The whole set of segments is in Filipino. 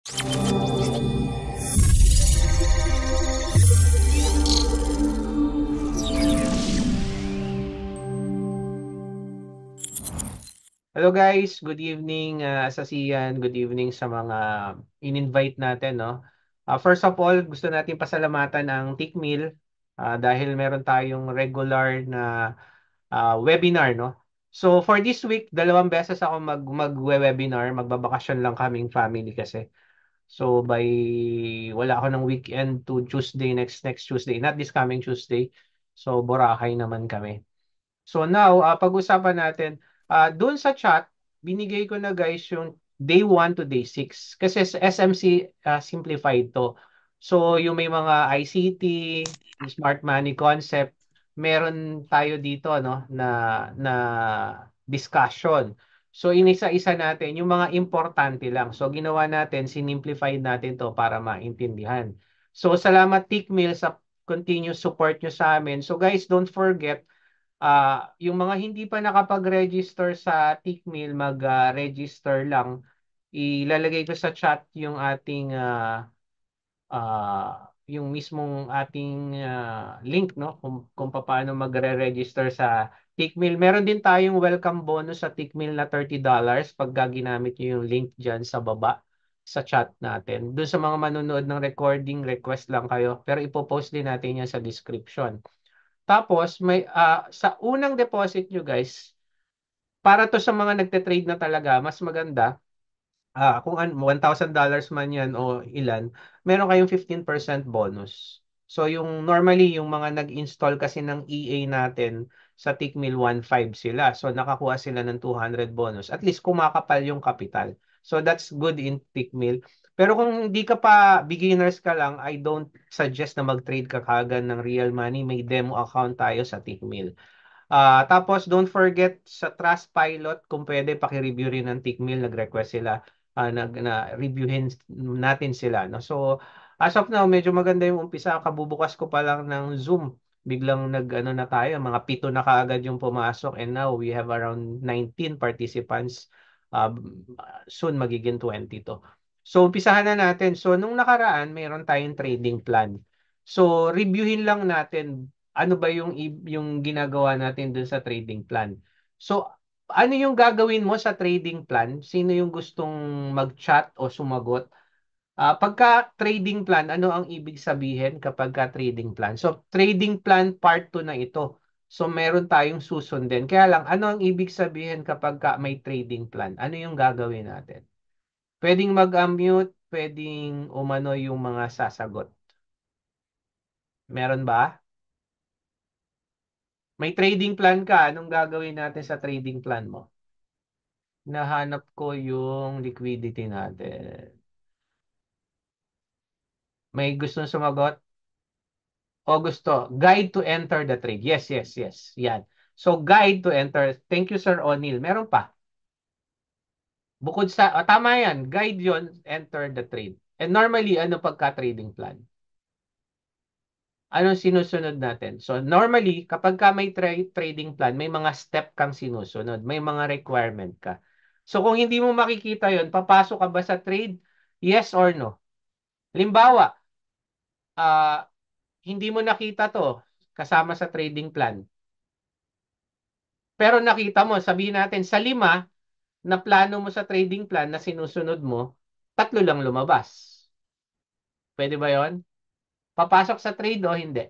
Hello guys, good evening sa Sian, good evening sa mga in-invite natin, no. First of all, gusto natin pasalamatan ang Tickmill dahil meron tayong regular na webinar, no. So for this week, 2 beses ako mag-webinar, magbabakasyon lang kaming family kasi. So wala ako ng weekend to Tuesday, next Tuesday, not this coming Tuesday. So Boracay naman kami. So now, pag-usapan natin, doon sa chat, binigay ko na guys yung day 1 to day 6. Kasi sa SMC simplified to. So yung may mga ICT, yung smart money concept, meron tayo dito no na discussion. So inisa-isa natin yung mga importante lang. So ginawa natin, sinimplified natin to para maintindihan. So salamat Tickmill sa continuous support nyo sa amin. So guys, don't forget yung mga hindi pa nakapag-register sa Tickmill, mag-register lang. Ilalagay ko sa chat yung ating yung mismong ating link, no, kung paano magre-register sa Tickmill. Meron din tayong welcome bonus sa Tickmill na $30 pag ginamit niyo yung link diyan sa baba sa chat natin. Doon sa mga manonood ng recording, request lang kayo. Pero ipopost din natin yan sa description. Tapos sa unang deposit nyo guys, para to sa mga nagte-trade na talaga, mas maganda kung $1,000 man yan o ilan, meron kayong 15% bonus. So yung normally yung mga nag-install kasi ng EA natin sa Tickmill 1.5 sila. So nakakuha sila ng 200 bonus. At least kumakapal yung capital. So that's good in Tickmill. Pero kung hindi ka pa beginners ka lang, I don't suggest na mag-trade ka kagad ng real money. May demo account tayo sa Tickmill. Tapos don't forget sa Trustpilot, kung pwede paki-review rin ng Tickmill, nag-request sila na reviewin natin sila, no. So as of now, medyo maganda yung umpisa. Kabubukas ko pa lang ng Zoom. Biglang nag-ano na tayo, mga 7 na kaagad yung pumasok and now we have around 19 participants. Soon magiging 20 to. So umpisahan na natin. So nung nakaraan, mayroon tayong trading plan. So reviewin lang natin ano ba yung ginagawa natin dun sa trading plan. So, ano yung gagawin mo sa trading plan? Sino yung gustong mag-chat o sumagot? Pagka trading plan, ano ang ibig sabihin kapag ka trading plan? So, trading plan part 2 na ito. So, meron tayong susundin. Kaya lang, ano ang ibig sabihin kapag ka may trading plan? Ano yung gagawin natin? Pwedeng mag-unmute, pwedeng umano yung mga sasagot. Meron ba? May trading plan ka. Anong gagawin natin sa trading plan mo? Nahanap ko yung liquidity natin. May gustong sumagot? O gusto? Guide to enter the trade. Yes, yes, yes. Yan. So, guide to enter. Thank you, Sir O'Neil. Meron pa. Bukod sa, tama yan. Guide yon enter the trade. And normally, ano pagka-trading plan? Anong sinusunod natin? So, normally, kapag ka may trading plan, may mga step kang sinusunod. May mga requirement ka. So, kung hindi mo makikita yon, papasok ka ba sa trade? Yes or no? Halimbawa, ah, hindi mo nakita to kasama sa trading plan. Pero nakita mo, sabihin natin, sa 5 na plano mo sa trading plan na sinusunod mo, 3 lang lumabas. Pwede ba yon? Papasok sa trade o hindi?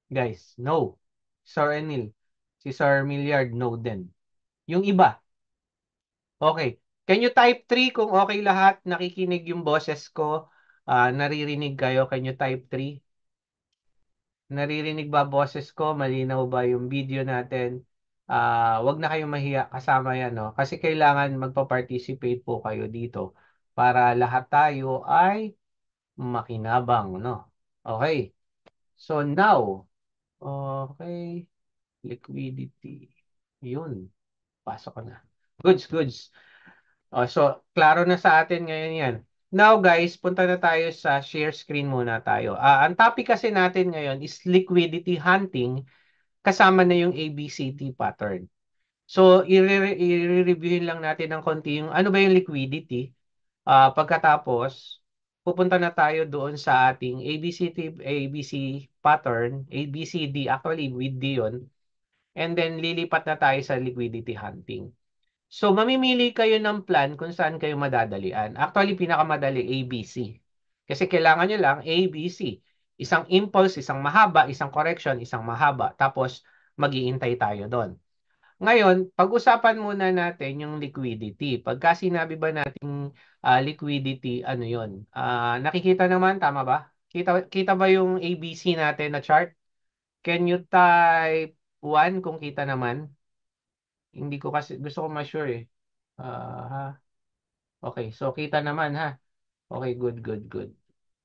Guys, no. Sir Enil, si Sir Milliard, no din. Yung iba, okay. Can you type 3 kung okay lahat? Nakikinig yung boses ko. Naririnig kayo. Can you type 3? Naririnig ba boses ko? Malinaw ba yung video natin? Wag na kayong mahiya kasama yan, no? Kasi kailangan magpa-participate po kayo dito para lahat tayo ay makinabang, no? Okay. So now, okay, liquidity. Yun, pasok ko na. Goods, goods. So, klaro na sa atin ngayon yan. Now guys, punta na tayo sa share screen muna tayo. Ang topic kasi natin ngayon is liquidity hunting kasama na yung ABCT pattern. So, i-reviewin lang natin ng konti yung ano ba yung liquidity. Pagkatapos, pupunta na tayo doon sa ating ABC pattern, ABCD, actually with D yun. And then, lilipat na tayo sa liquidity hunting. So, mamimili kayo ng plan kung saan kayo madadalian. Actually, pinakamadali ABC. Kasi kailangan nyo lang ABC. Isang impulse, isang mahaba, isang correction, isang mahaba. Tapos, mag-iintay tayo doon. Ngayon, pag-usapan muna natin yung liquidity. Pagka sinabi ba natin liquidity, ano yon? Nakikita naman, tama ba? Kita ba yung ABC natin na chart? Can you type 1 kung kita naman? Hindi ko kasi, gusto ko ma-sure eh. Ha? Okay, so kita naman ha. Okay, good, good, good.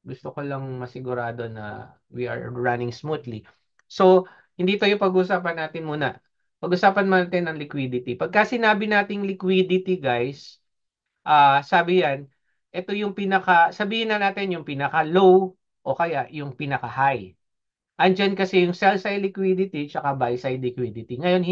Gusto ko lang masigurado na we are running smoothly. So, hindi to yung pag-usapan natin muna. Pag-usapan natin ng liquidity. Pagka sinabi nating liquidity, guys, sabi yan, ito yung sabihin na natin yung pinaka-low o kaya yung pinaka-high. Andyan kasi yung sell side liquidity tsaka buy side liquidity. Ngayon,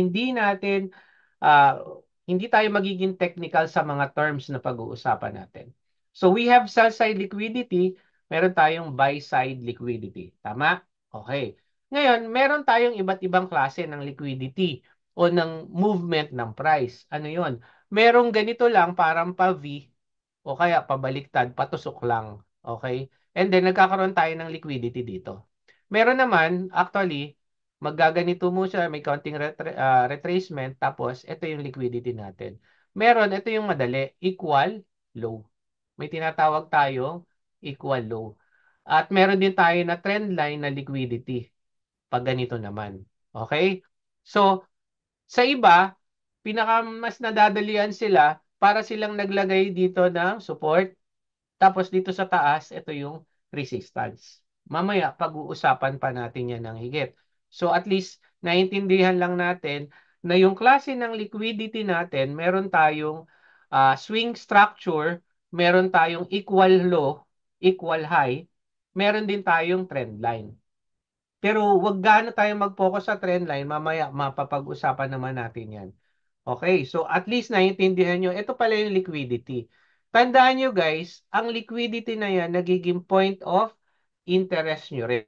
ah, hindi tayo magiging technical sa mga terms na pag-uusapan natin. So we have sell side liquidity, meron tayong buy side liquidity. Tama? Okay. Ngayon, meron tayong iba't ibang klase ng liquidity o ng movement ng price. Ano yon? Merong ganito lang, parang pa-V o kaya pabaliktad, patusok lang. Okay? And then, nagkakaroon tayo ng liquidity dito. Meron naman, actually, maggaganito mo siya, may counting retracement, tapos ito yung liquidity natin. Meron, ito yung madali, equal, low. May tinatawag tayong equal low. At meron din tayo na trend line na liquidity, pag ganito naman. Okay? So, sa iba, mas nadadalian sila para silang naglagay dito ng support. Tapos dito sa taas, ito yung resistance. Mamaya, pag-uusapan pa natin yan ng higit. So at least, naintindihan lang natin na yung klase ng liquidity natin, meron tayong swing structure, meron tayong equal low, equal high, meron din tayong trend line. Pero wag gaano tayo mag-focus sa trend line, mamaya mapapag-usapan naman natin yan. Okay, so at least naiintindihan nyo, ito pala yung liquidity. Tandaan nyo guys, ang liquidity na yan nagiging point of interest nyo rin.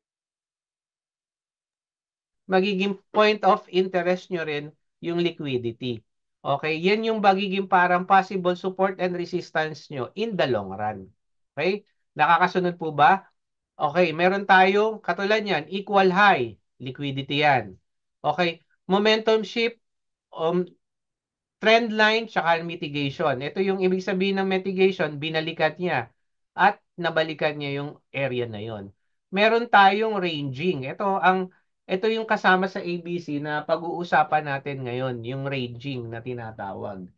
Magiging point of interest nyo rin yung liquidity. Okay, yan yung magiging parang possible support and resistance nyo in the long run. Okay, nakakasunod po ba? Okay, meron tayong katulad yan, equal high, liquidity yan. Okay, momentum shift, um, trend line, tsaka mitigation. Ito yung ibig sabihin ng mitigation, binalikat niya at nabalikan niya yung area na yon. Meron tayong ranging. Ito yung kasama sa ABC na pag-uusapan natin ngayon, yung ranging na tinatawag.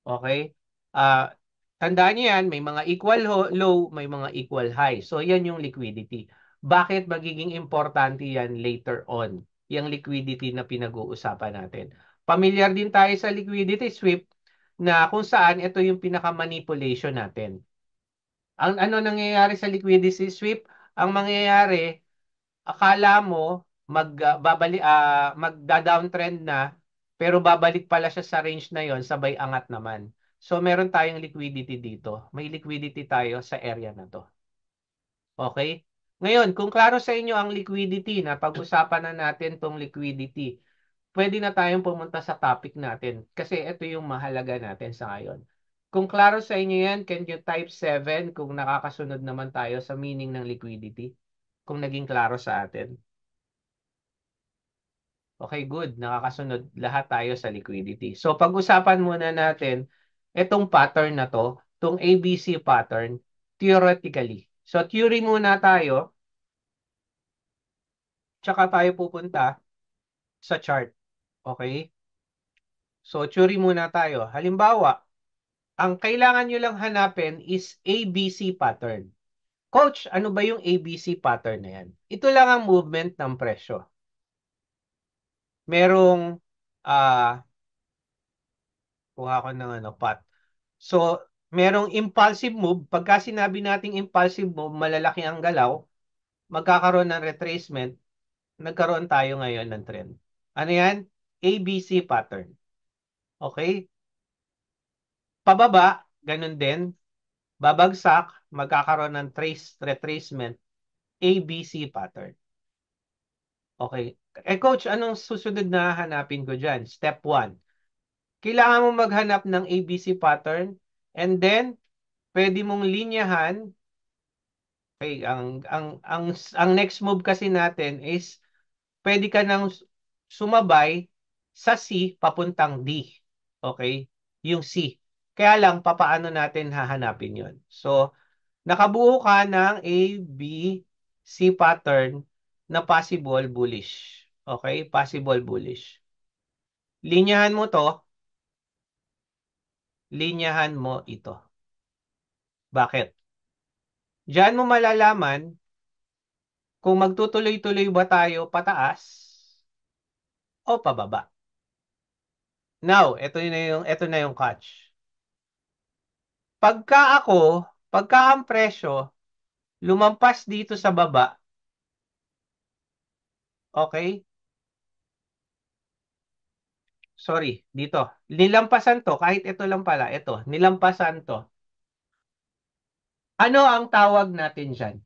Okay? Ah, tandaan niyo yan, may mga equal low, may mga equal high. So yan yung liquidity. Bakit magiging importante yan later on? Yung liquidity na pinag-uusapan natin. Pamilyar din tayo sa liquidity sweep na kung saan ito yung pinaka-manipulation natin. Ang ano nangyayari sa liquidity sweep? Ang mangyayari, akala mo magda-downtrend na pero babalik pala siya sa range na yon sabay angat naman. So meron tayong liquidity dito. May liquidity tayo sa area na to. Okay? Ngayon, kung klaro sa inyo ang liquidity na pag-usapan na natin tong liquidity, pwede na tayong pumunta sa topic natin kasi ito yung mahalaga natin sa ngayon. Kung klaro sa inyo yan, can you type 7 kung nakakasunod naman tayo sa meaning ng liquidity? Kung naging klaro sa atin. Okay, good. Nakakasunod lahat tayo sa liquidity. So, pag-usapan muna natin itong pattern na to, itong ABC pattern, theoretically. So, theory muna tayo, tsaka tayo pupunta sa chart. Okay? So, theory muna tayo. Halimbawa, ang kailangan nyo lang hanapin is ABC pattern. Coach, ano ba yung ABC pattern na yan? Ito lang ang movement ng presyo. Merong, kuha ko ng pat. So, merong impulsive move. Pagka sinabi nating impulsive move, malalaki ang galaw, magkakaroon ng retracement, nagkaroon tayo ngayon ng trend. Ano yan? ABC pattern. Okay? Pababa, ganun din. Babagsak, magkakaroon ng retracement, ABC pattern. Okay. Coach, anong susunod na hanapin ko dyan? Step 1. Kailangan mo maghanap ng ABC pattern and then pwede mong linyahan. Okay, ang next move kasi natin is pwede ka nang sumabay sa C papuntang D. Okay? Yung C. Kaya lang, papaano natin hahanapin yon? So, nakabuo ka ng A, B, C pattern na possible bullish. Okay? Possible bullish. Linyahan mo to, linyahan mo ito. Bakit? Diyan mo malalaman kung magtutuloy-tuloy ba tayo pataas o pababa. Now, ito na yung catch. Pagka ako, pagka ang presyo lumampas dito sa baba, okay? Sorry, dito. Nilampasan to, kahit ito lang pala, ito, nilampasan to. Ano ang tawag natin dyan?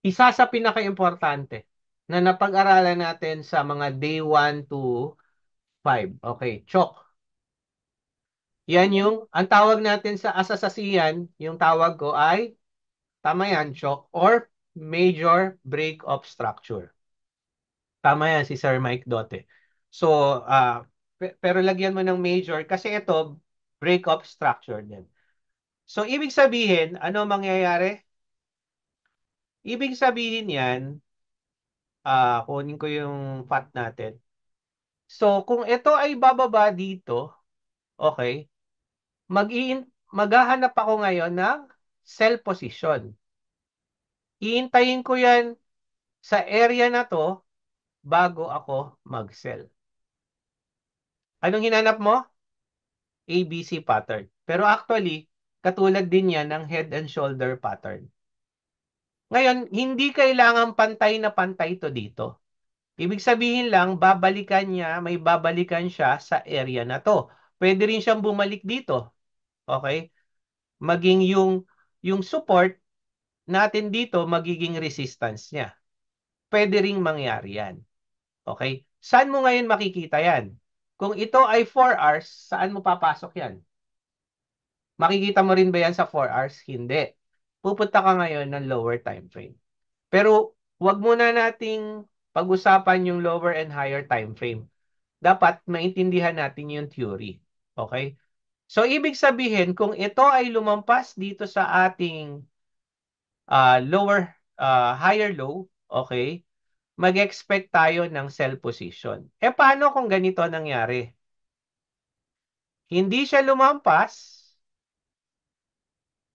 Isa sa pinaka-importante na napag-aralan natin sa mga day 1 to 5. Okay, chok. Yan yung, ang tawag natin sa asasasiyan, yung tawag ko ay, tama yan, chok, or major break-up structure. Tama yan si Sir Mike Dote. So, pero lagyan mo ng major kasi ito, break-up structure din. So, ibig sabihin, ano mangyayari? Ibig sabihin yan, kunin ko yung fat natin. So, kung ito ay bababa dito, okay, mag maghahanap ako ngayon ng sell position. Iintayin ko yan sa area na to bago ako mag-sell. Anong hinanap mo? ABC pattern. Pero actually, katulad din yan ng head and shoulder pattern. Ngayon, hindi kailangan pantay na pantay to dito. Ibig sabihin lang, babalikan niya, may babalikan siya sa area na to. Pwede rin siyang bumalik dito. Okay? Maging yung support natin dito, magiging resistance niya. Pwede ring mangyari yan. Okay? Saan mo ngayon makikita yan? Kung ito ay 4 hours, saan mo papasok yan? Makikita mo rin ba yan sa 4 hours? Hindi. Pupunta ka ngayon ng lower time frame. Pero wag muna nating pag-usapan yung lower and higher time frame. Dapat maintindihan natin yung theory. Okay? So, ibig sabihin, kung ito ay lumampas dito sa ating higher low, okay, mag-expect tayo ng sell position. Paano kung ganito nangyari? Hindi siya lumampas,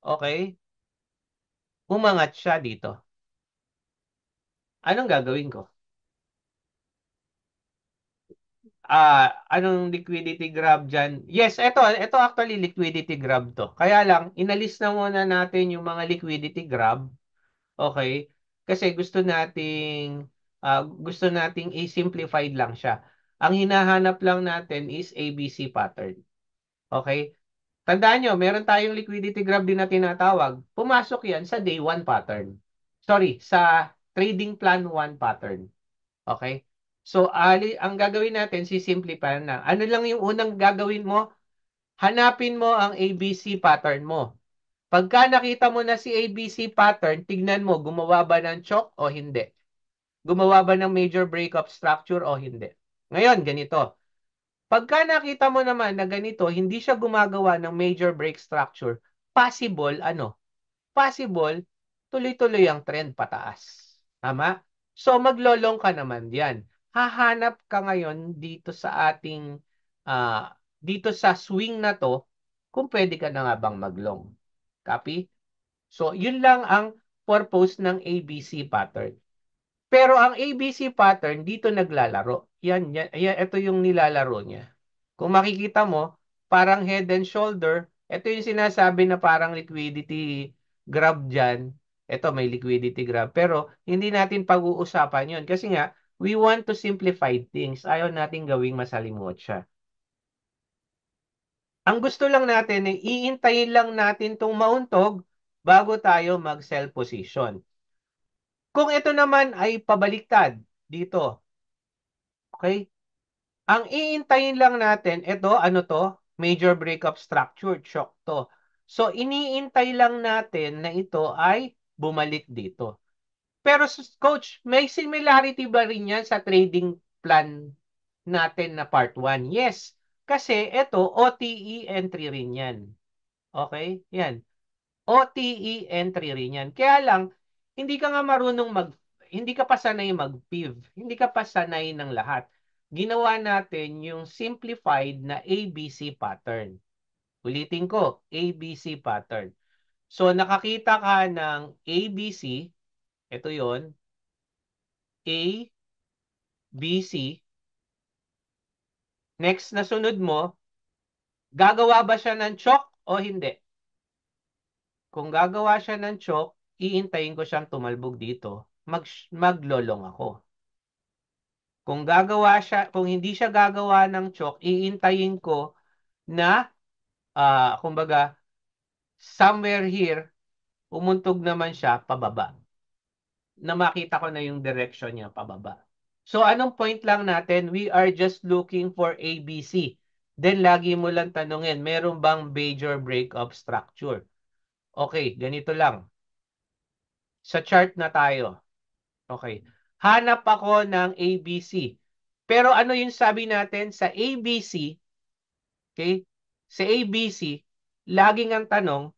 okay, umangat siya dito. Anong gagawin ko? Anong liquidity grab dyan? Yes, ito actually liquidity grab to. Kaya lang, inalis na muna natin yung mga liquidity grab. Okay? Kasi gusto nating i-simplified lang siya. Ang hinahanap lang natin is ABC pattern. Okay? Tandaan nyo, meron tayong liquidity grab din na tinatawag. Pumasok yan sa day 1 pattern. Sorry, sa trading plan 1 pattern. Okay? So, ang gagawin natin, sisimplify na. Ano lang yung unang gagawin mo? Hanapin mo ang ABC pattern mo. Pagka nakita mo na si ABC pattern, tignan mo, gumawa ba ng chok o hindi? Gumawa ba ng major breakup structure o hindi? Ngayon, ganito. Pagka nakita mo naman na ganito, hindi siya gumagawa ng major break structure, possible, tuloy-tuloy ang trend pataas. Tama? So, maglolong ka naman diyan. Hahanap ka ngayon dito sa swing na to, kung pwede ka na nga bang maglong. Copy? So, yun lang ang purpose ng ABC pattern. Pero ang ABC pattern, dito naglalaro. Ito yung nilalaro niya. Kung makikita mo, parang head and shoulder, ito yung sinasabi na parang liquidity grab dyan. Ito may liquidity grab. Pero hindi natin pag-uusapan yun. Kasi nga, We want to simplify things. Ayaw natin gawing masalimot siya. Ang gusto lang natin ay iintayin lang natin itong mauntog bago tayo mag-sell position. Kung ito naman ay pabaliktad dito, okay? Ang iintayin lang natin, ito, ano to? Major breakup structure, shock to. So, iniintay lang natin na ito ay bumalik dito. Pero, coach, may similarity ba rin yan sa trading plan natin na part 1? Yes. Kasi ito, OTE entry rin yan. Okay? Yan. OTE entry rin yan. Kaya lang, hindi ka nga marunong hindi ka pa sanay mag-PIV. Hindi ka pa sanay ng lahat. Ginawa natin yung simplified na ABC pattern. Ulitin ko, ABC pattern. So, nakakita ka ng ABC, ito yon A, B, C. Next na sunod mo, gagawa ba siya ng chok o hindi? Kung gagawa siya ng chok, iintayin ko siyang tumalbog dito. Maglolong ako. Kung gagawa siya, kung hindi siya gagawa ng chok, iintayin ko na, kumbaga, somewhere here, umuntog naman siya pababa. Na makita ko na yung direction niya pababa. So, anong point lang natin? We are just looking for ABC. Then, lagi mo lang tanungin, meron bang major breakup structure? Okay, ganito lang. Sa chart na tayo. Okay. Hanap ako ng ABC. Pero ano yung sabi natin sa ABC, okay? Sa ABC, laging ang tanong,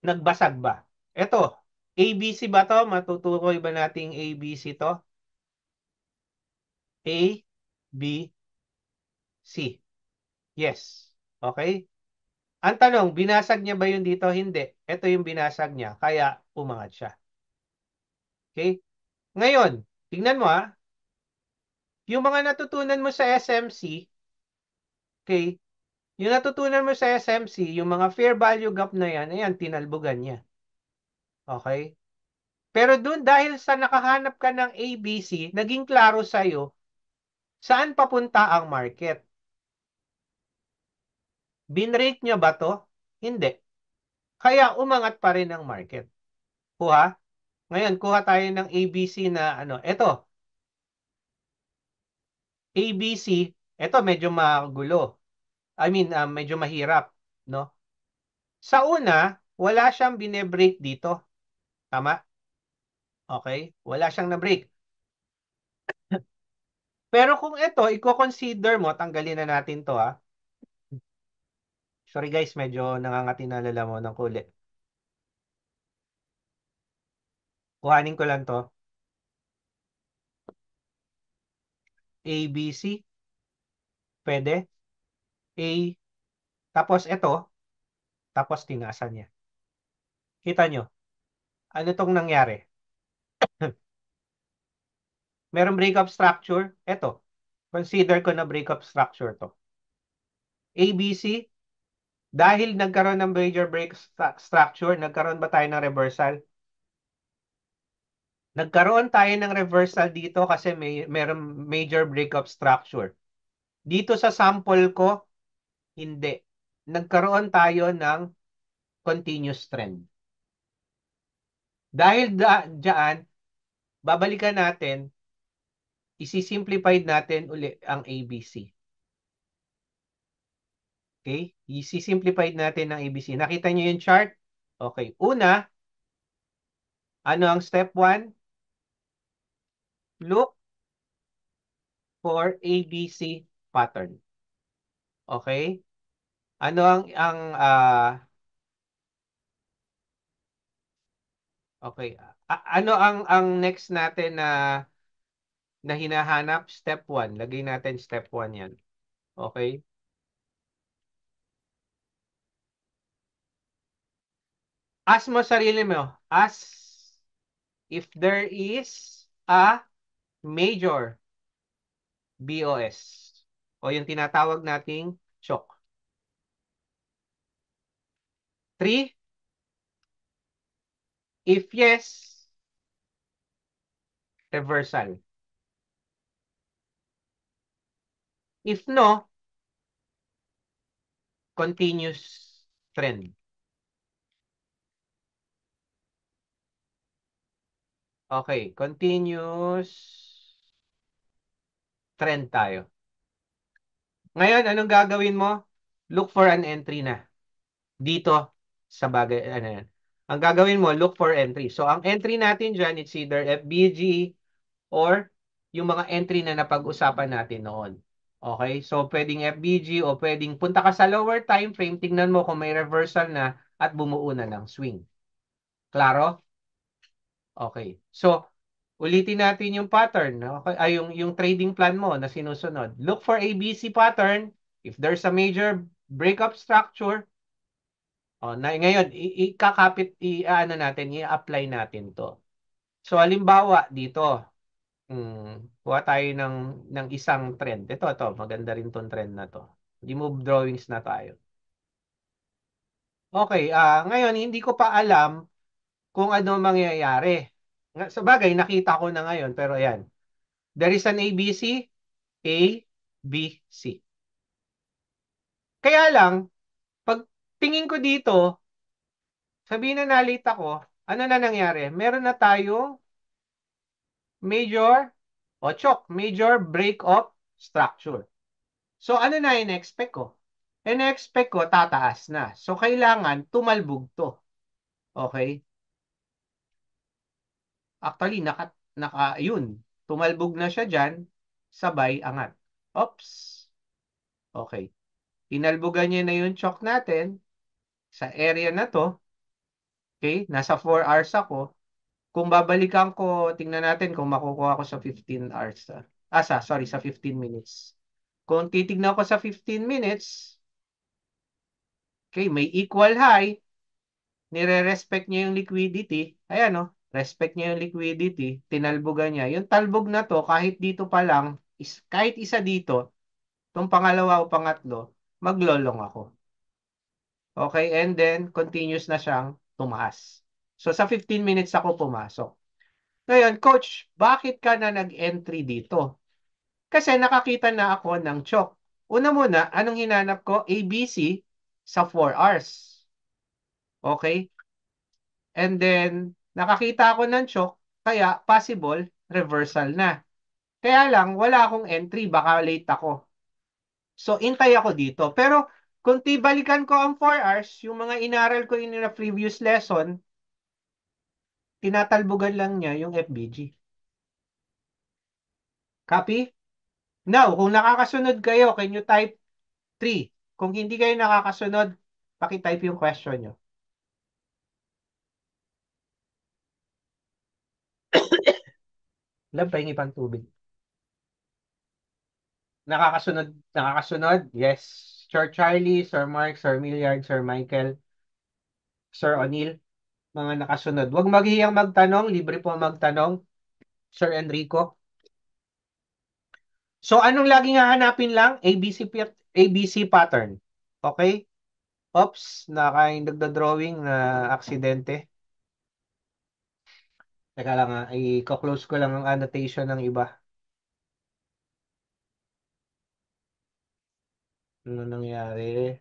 nagbasag ba? Ito, ABC ba to? Matutukoy ba nating ABC to? A, B, C. Yes. Okay? Ang tanong, binasag niya ba yun dito? Hindi. Ito yung binasag niya. Kaya umangat siya. Okay? Ngayon, tingnan mo yung mga natutunan mo sa SMC, okay? Yung natutunan mo sa SMC, yung mga fair value gap na yan, ayan, tinalbugan niya. Okay? Pero dun, dahil sa nakahanap ka ng ABC, naging klaro sa'yo, saan papunta ang market? Binrate niya ba to? Hindi. Kaya umangat pa rin ang market. Kuha? Ngayon, kuha tayo ng ABC na ano. Ito, ABC, ito medyo magulo. I mean, medyo mahirap. No? Sa una, wala siyang binebreak dito. Tama? Okay? Wala siyang na-break. Pero kung ito, i-consider mo, tanggalin na natin to Sorry guys, medyo nangangati na lala mo ng kulit. Kuhanin ko lang to. A, B, C. Pwede. A. Tapos ito. Tapos tinasan niya. Kita nyo? Ano tong nangyari? Merong breakup structure. Ito. Consider ko na breakup structure to. A, B, C. Dahil nagkaroon ng major break structure, nagkaroon ba tayo ng reversal? Nagkaroon tayo ng reversal dito kasi merong major breakup structure. Dito sa sample ko, hindi. Nagkaroon tayo ng continuous trend. Dahil dyan, babalikan natin, isi-simplified natin uli ang ABC. Okay? Isi-simplified natin ang ABC. Nakita nyo yung chart? Okay. Una, ano ang step 1? Look for ABC pattern. Okay? Ano okay. Ano ang next natin na hinahanap? Step 1. Lagay natin step 1 yan. Okay? Ask mo sarili mo. Ask if there is a major BOS o yung tinatawag nating shock. 3. If yes, reversal. If no, continuous trend. Okay, continuous trend tayo. Ngayon, anong gagawin mo? Look for an entry na. Dito sa bagay, ano yan. Ang gagawin mo, look for entry. So, ang entry natin dyan, it's either FBG or yung mga entry na napag-usapan natin noon. Okay? So, pwedeng FBG o pwedeng punta ka sa lower time frame, tingnan mo kung may reversal na at bumuo na ng swing. Klaro? Okay. So, ulitin natin yung pattern. No? Okay? Ay, yung trading plan mo na sinusunod. Look for ABC pattern. If there's a major breakup structure, ngayon, ikakapit, ano natin, i-apply natin to. So, halimbawa, dito, kuha tayo ng isang trend. Ito, maganda rin tong trend na to. Remove drawings na tayo. Okay, ngayon, hindi ko pa alam kung ano mangyayari. Sa bagay, nakita ko na ngayon, pero ayan. There is an ABC, A, B, C. Kaya lang, pag tingin ko dito, sabihin na nalita ko, ano na nangyari? Meron na tayong major o chok, major break of structure. So ano na in-expect ko? In-expect ko tataas na. So kailangan tumalbog to. Okay? Actually, yun. Tumalbog na siya dyan, sabay angat. Oops. Okay. Inalbogan niya na yung chok natin sa area na to. Okay? Nasa 4 hours ako. Kung babalikan ko, tingnan natin kung makukuha ko sa 15 hours. Sorry, sa 15 minutes. Kung titignan ko sa 15 minutes, okay, may equal high, nire-respect niya yung liquidity. Ayan, no? Respect niya yung liquidity, tinalbogan niya. Yung talbog na to, kahit dito pa lang, kahit isa dito, itong pangalawa o pangatlo, maglolong ako. Okay, and then, continuous na siyang tumaas. So, sa 15 minutes ako pumasok. Ngayon, coach, bakit ka na nag-entry dito? Kasi nakakita na ako ng chok. Una muna, anong hinanap ko? ABC sa 4 hours. Okay? And then, nakakita ako ng chok, kaya possible, reversal na. Kaya lang, wala akong entry, baka late ako. So, intay ako dito. Pero, kung tibalikan ko ang 4 hours, yung mga inaral ko in na previous lesson, tinatalbugan lang niya yung FBG. Copy? Now, kung nakakasunod kayo, can you type 3? Kung hindi kayo nakakasunod, pakitype yung question nyo. Alam, pahingi pang tubig. Nakakasunod, nakakasunod? Yes. Sir Charlie, Sir Mark, Sir Milliard, Sir Michael, Sir O'Neill, mga nakasunod. Huwag maghihiyang magtanong, libre po magtanong, Sir Enrico. So, anong laging hahanapin lang? ABC pattern. Okay? Oops, nagda-drawing na aksidente. Teka lang i-close ko lang ang annotation ng iba. Ano nangyari?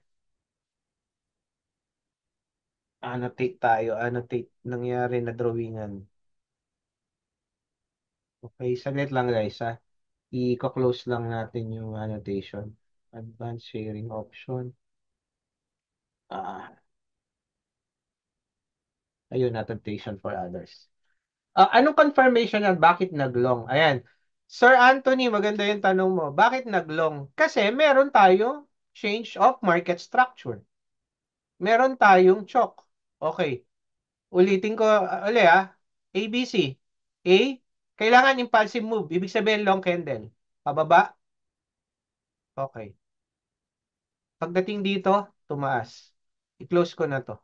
Annotate tayo. Annotate. Nangyari na drawingan. Okay, saglit lang guys ha. I-close lang natin yung annotation. Advanced sharing option. Ah, ayun, annotation for others. Anong confirmation yan? Bakit naglong? Ayan. Sir Anthony, maganda yung tanong mo. Bakit naglong? Kasi meron tayo change of market structure. Meron tayong chok. Okay. Ulitin ko uli ABC. A, kailangan impulsive move. Ibig sabihin long candle. Pababa. Okay. Pagdating dito, tumaas. I-close ko na to.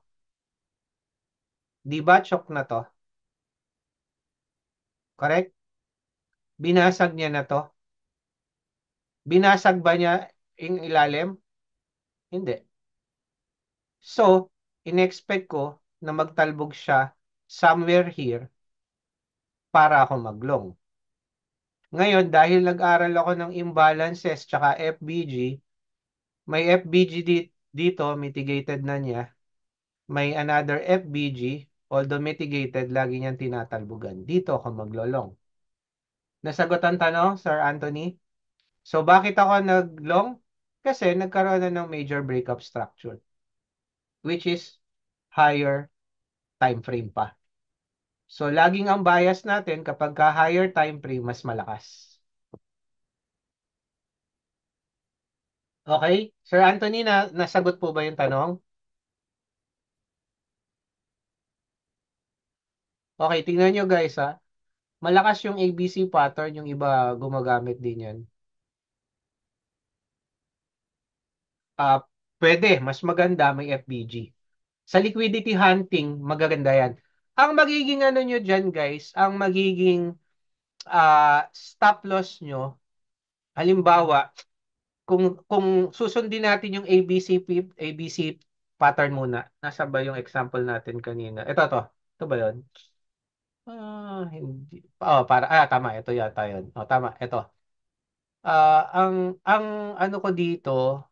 Di ba chok na to? Correct? Binasag niya na to. Binasag ba niya yung ilalim? Hindi. So, in-expect ko na magtalbog siya somewhere here para ako maglong. Ngayon, dahil nag-aral ako ng imbalances tsaka FBG, may FBG dito, mitigated na niya. May another FBG, although mitigated, lagi niyang tinatalbugan. Dito ako maglolong. Nasagot ang tanong, Sir Anthony? So, bakit ako nag-long? Kasi nagkaroon na ng major breakup structure, which is higher time frame pa. So, laging ang bias natin kapag ka higher time frame, mas malakas. Okay? Sir Anthony, nasagot po ba yung tanong? Okay, tingnan nyo guys ha. Malakas yung ABC pattern, yung iba gumagamit din yan. Ah, pwede, mas maganda may FBG. Sa liquidity hunting, magaganda yan. Ang magiging ano nyo dyan guys, ang magiging stop loss nyo, halimbawa, kung susundin natin yung ABC pattern muna. Nasa ba yung example natin kanina? Ito. Ito ba yun? Hindi. Tama. Ito yata yun. Tama. Ito. Ang ano ko dito,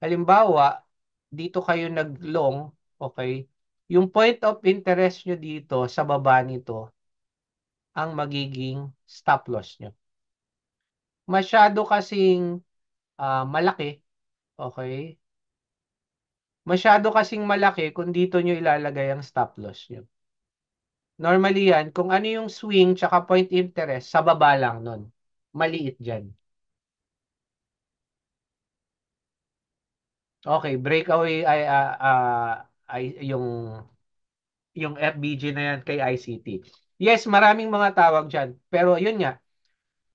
halimbawa, dito kayo nag-long, okay? Yung point of interest nyo dito sa baba nito, ang magiging stop loss nyo. Masyado kasing malaki, okay? Masyado kasing malaki kung dito nyo ilalagay ang stop loss nyo. Normally yan, kung ano yung swing tsaka point interest, sa baba lang nun. Maliit dyan. Okay, breakaway ay yung FBG na yan kay ICT. Yes, maraming mga tawag dyan. Pero yun nga,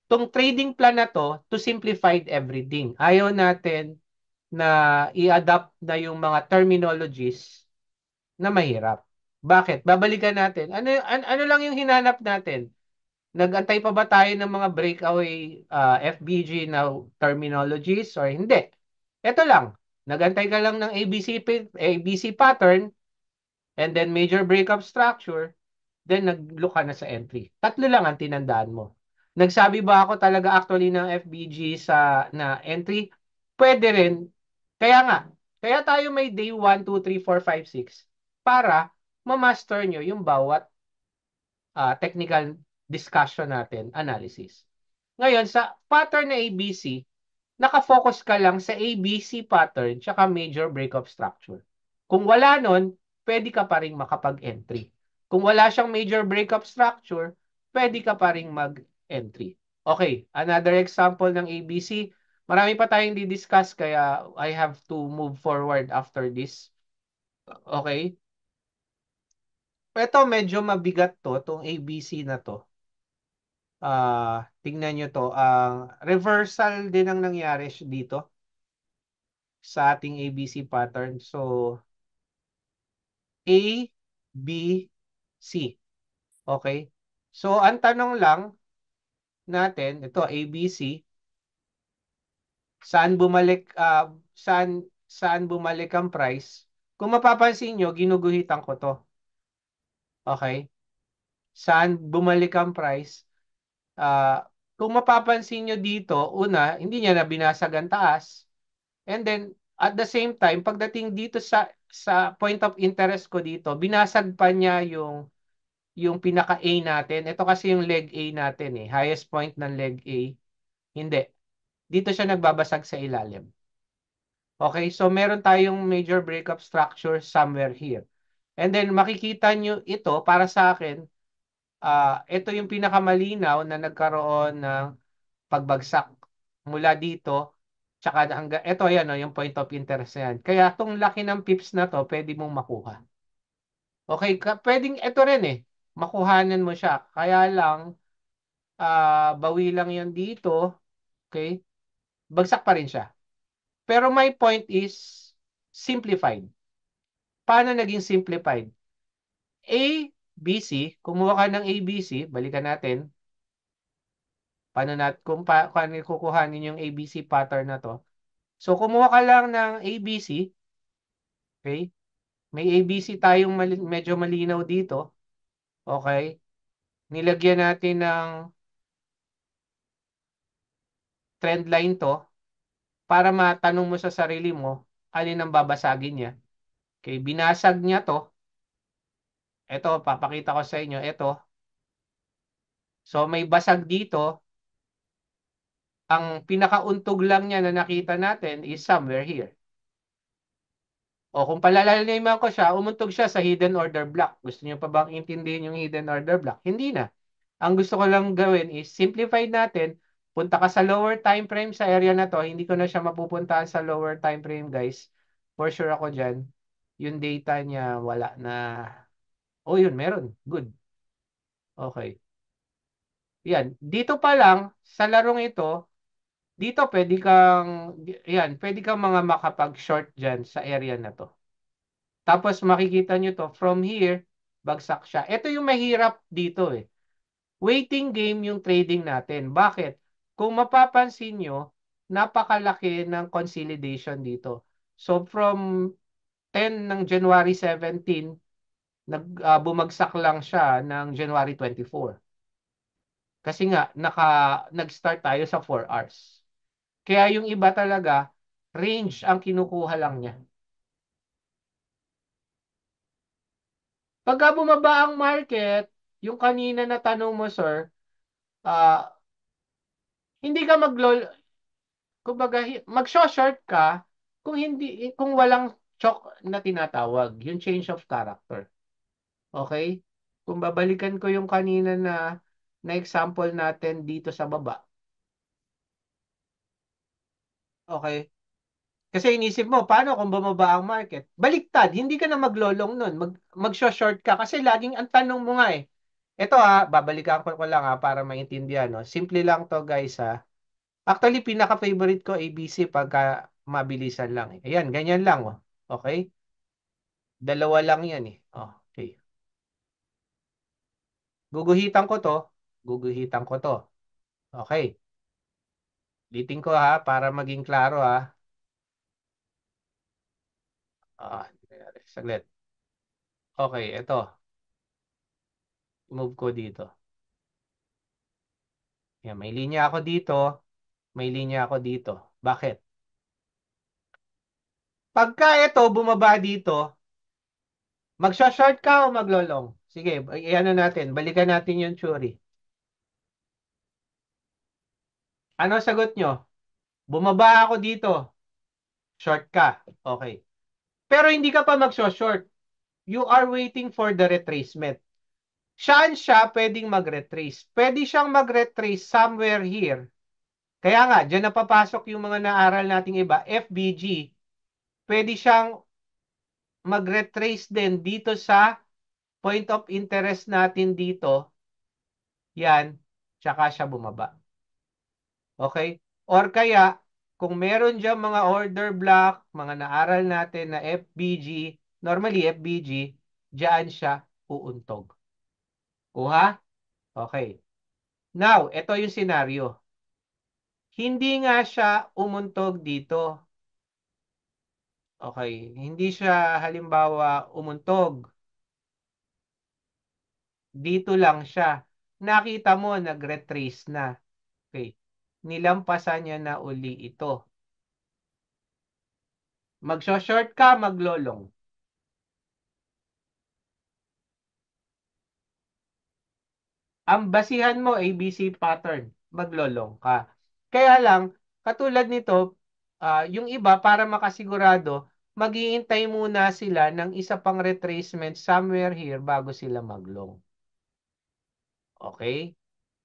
tong trading plan na to, to simplify everything. Ayaw natin na i-adapt na yung mga terminologies na mahirap. Bakit? Babalikan natin. Ano lang yung hinanap natin? Nag-antay pa ba tayo ng mga breakaway FBG na terminologies or hindi? Ito lang. Nagantay ka lang ng ABC pattern and then major breakup structure, then nag-look ka na sa entry. Tatlo lang ang tinandaan mo. Nagsabi ba ako talaga actually ng FBG na entry? Pwede rin. Kaya nga, kaya tayo may day 1, 2, 3, 4, 5, 6 para ma-master nyo yung bawat technical discussion natin, analysis. Ngayon, sa pattern na ABC, nakafocus ka lang sa ABC pattern tsaka major breakup structure. Kung wala nun, pwede ka pa rin makapag-entry. Kung wala siyang major breakup structure, pwede ka pa rin mag-entry. Okay, another example ng ABC. Marami pa tayong di-discuss kaya I have to move forward after this. Okay? Ito medyo mabigat to, itong ABC na to. Tingnan nyo to. Reversal din ang nangyari dito sa ating ABC pattern. So, A, B, C. Okay? So, ang tanong lang natin, ito A, B, C, saan bumalik, saan bumalik ang price? Kung mapapansin nyo, ginuguhitan ko to. Okay? Saan bumalik ang price? Kung mapapansin nyo dito, una, hindi niya na binasag ang taas. And then, at the same time, pagdating dito sa point of interest ko dito, binasag pa niya yung pinaka-A natin. Ito kasi yung leg A natin eh. Highest point ng leg A. Hindi. Dito siya nagbabasag sa ilalim. Okay, so meron tayong major breakup structure somewhere here. And then makikita nyo ito, para sa akin, ito yung pinakamalinaw na nagkaroon ng pagbagsak mula dito, tsaka hanggang, ito yan, no, yung point of interest na yan. Kaya itong laki ng pips na to, pwede mong makuha. Okay, pwedeng ito rin eh, makuhanan mo siya. Kaya lang, bawi lang yan dito, okay, bagsak pa rin siya. Pero my point is, simplified. Paano naging simplified? A, B, C, kumuha ka ng A, B, C, balikan natin, paano paano kukuhanin yung ABC pattern na to. So, kumuha ka lang ng ABC, okay? May ABC tayong medyo malinaw dito, okay? Nilagyan natin ng trend line to para matanong mo sa sarili mo alin ang babasagin niya. Okay, binasag niya to. Ito, papakita ko sa inyo. Ito. So, may basag dito. Ang pinakauntog lang niya na nakita natin is somewhere here. O kung palalaliman ko siya, umuntog siya sa hidden order block. Gusto niyo pa bang intindihin yung hidden order block? Hindi na. Ang gusto ko lang gawin is simplify natin. Punta ka sa lower time frame sa area na to. Hindi ko na siya mapupuntahan sa lower time frame, guys. For sure ako dyan. Yung data niya, wala na. Oh, yun, meron. Good. Okay. Yan. Dito pa lang, sa larong ito, dito yan, pwede kang mga makapag-short dyan sa area na to. Tapos makikita nyo to, from here, bagsak siya. Ito yung mahirap dito eh. Waiting game yung trading natin. Bakit? Kung mapapansin nyo, napakalaki ng consolidation dito. So from 10 ng January 17, bumagsak lang siya ng January 24. Kasi nga, nag-start tayo sa 4 hours. Kaya yung iba talaga, range ang kinukuha lang niya. Pagka bumaba ang market, yung kanina na tanong mo, sir, ah, hindi ka kumbaga, mag-short ka kung walang chok na tinatawag, yung change of character. Okay? Kung babalikan ko yung kanina na example natin dito sa baba. Okay? Kasi inisip mo, paano kung bumaba ang market? Baliktad, hindi ka na maglolong nun. Mag-short ka kasi laging ang tanong mo nga eh. Ito babalikan ko lang para maintindihan. No? Simple lang to guys ha. Actually, pinaka-favorite ko ABC pagka mabilisan lang eh. Ayan, ganyan lang oh. Okay? Dalawa lang yan eh. Oh, okay. Guguhitan ko to. Guguhitan ko to. Okay. Liting ko ha para maging klaro ha. Saglit. Okay, ito. Move ko dito. Yan, may linya ako dito. May linya ako dito. Bakit? Pagka ito bumaba dito, magsha-short ka o maglolong? Sige, ano natin, balikan natin yung theory. Ano sagot nyo? Bumaba ako dito, short ka. Okay. Pero hindi ka pa magso-short. You are waiting for the retracement. Saan siya pwedeng mag-retrace? Pwede siyang mag-retrace somewhere here. Kaya nga, dyan na papasok yung mga naaral nating iba, FBG. Pwede siyang mag-retrace din dito sa point of interest natin dito. Yan, tsaka siya bumaba. Okay? Or kaya, kung meron dyan mga order block, mga naaral natin na FBG, normally FBG, dyan siya uuntog. Kuha? Okay. Now, ito yung senaryo. Hindi nga siya umuntog dito. Okay. Hindi siya halimbawa umuntog. Dito lang siya. Nakita mo, nag-retrace na. Okay. Nilampasan niya na uli ito. Magso-short ka, maglolong. Ang basihan mo, ABC pattern. Maglolong ka. Kaya lang, katulad nito, yung iba, para makasigurado, maghihintay muna sila ng isa pang retracement somewhere here bago sila maglong. Okay?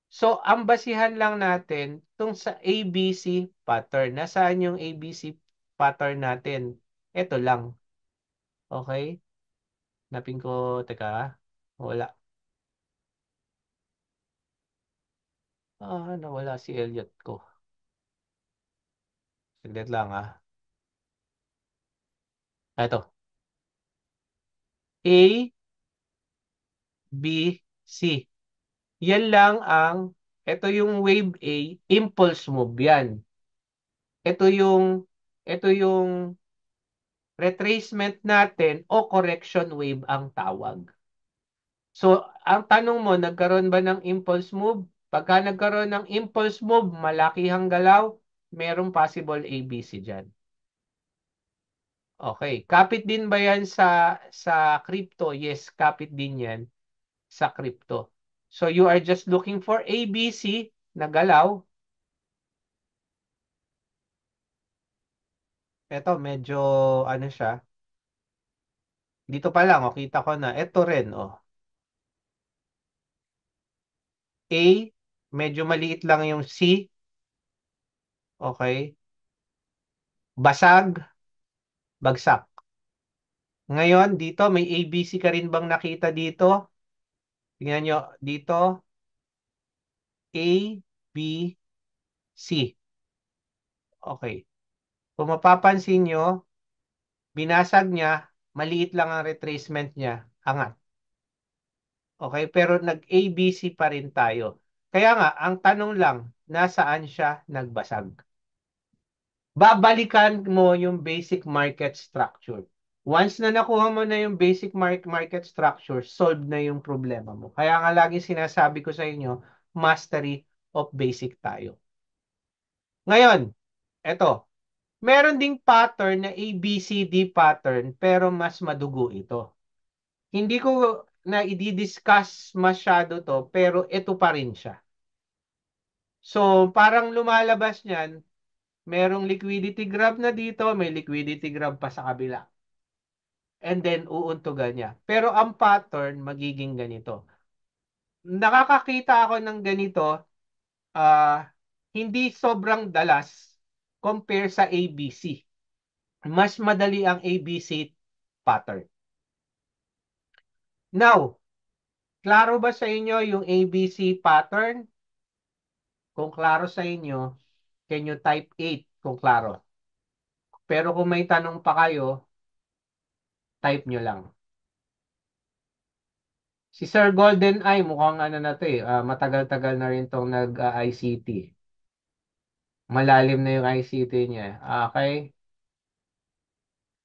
So, ang basihan lang natin tung sa ABC pattern. Nasaan yung ABC pattern natin? Ito lang. Okay? Napin ko, teka, wala. Nawala si Elliot ko. Saglit lang Ito. A, B, C. Yan lang ito yung wave A, impulse move yan. Ito yung, ito yung retracement natin o correction wave ang tawag. So, ang tanong mo, nagkaroon ba ng impulse move? Pagka nagkaroon ng impulse move, malakihang galaw, merong possible ABC dyan. Okay. Kapit din ba yan sa crypto? Yes, kapit din yan sa crypto. So you are just looking for ABC na galaw. Ito, medyo ano siya. Dito pa lang, oh, kita ko na. Ito rin, oh. A, medyo maliit lang yung C. Okay. Basag, bagsak. Ngayon, dito, may ABC ka rin bang nakita dito? Tingnan nyo, dito, A, B, C. Okay. Kung mapapansin nyo, binasag niya, maliit lang ang retracement niya, angat. Okay, pero nag-ABC pa rin tayo. Kaya nga, ang tanong lang, nasaan siya nagbasag? Babalikan mo yung basic market structure. Once na nakuha mo na yung basic market structure, solve na yung problema mo. Kaya nga lagi sinasabi ko sa inyo, mastery of basic tayo. Ngayon, eto, meron ding pattern na ABCD pattern pero mas madugo ito. Hindi ko na i-discuss masyado to pero ito pa rin siya. So, parang lumalabas niyan, merong liquidity grab na dito, may liquidity grab pa sa kabila. And then, uuntugan niya. Pero ang pattern, magiging ganito. Nakakakita ako ng ganito, ah, hindi sobrang dalas compare sa ABC. Mas madali ang ABC pattern. Now, klaro ba sa inyo yung ABC pattern? Kung klaro sa inyo, can you type 8 kung klaro? Pero kung may tanong pa kayo, type nyo lang. Si Sir Golden Eye, mukhang ano na to eh, matagal-tagal na rin tong nag-ICT. Malalim na yung ICT niya. Okay?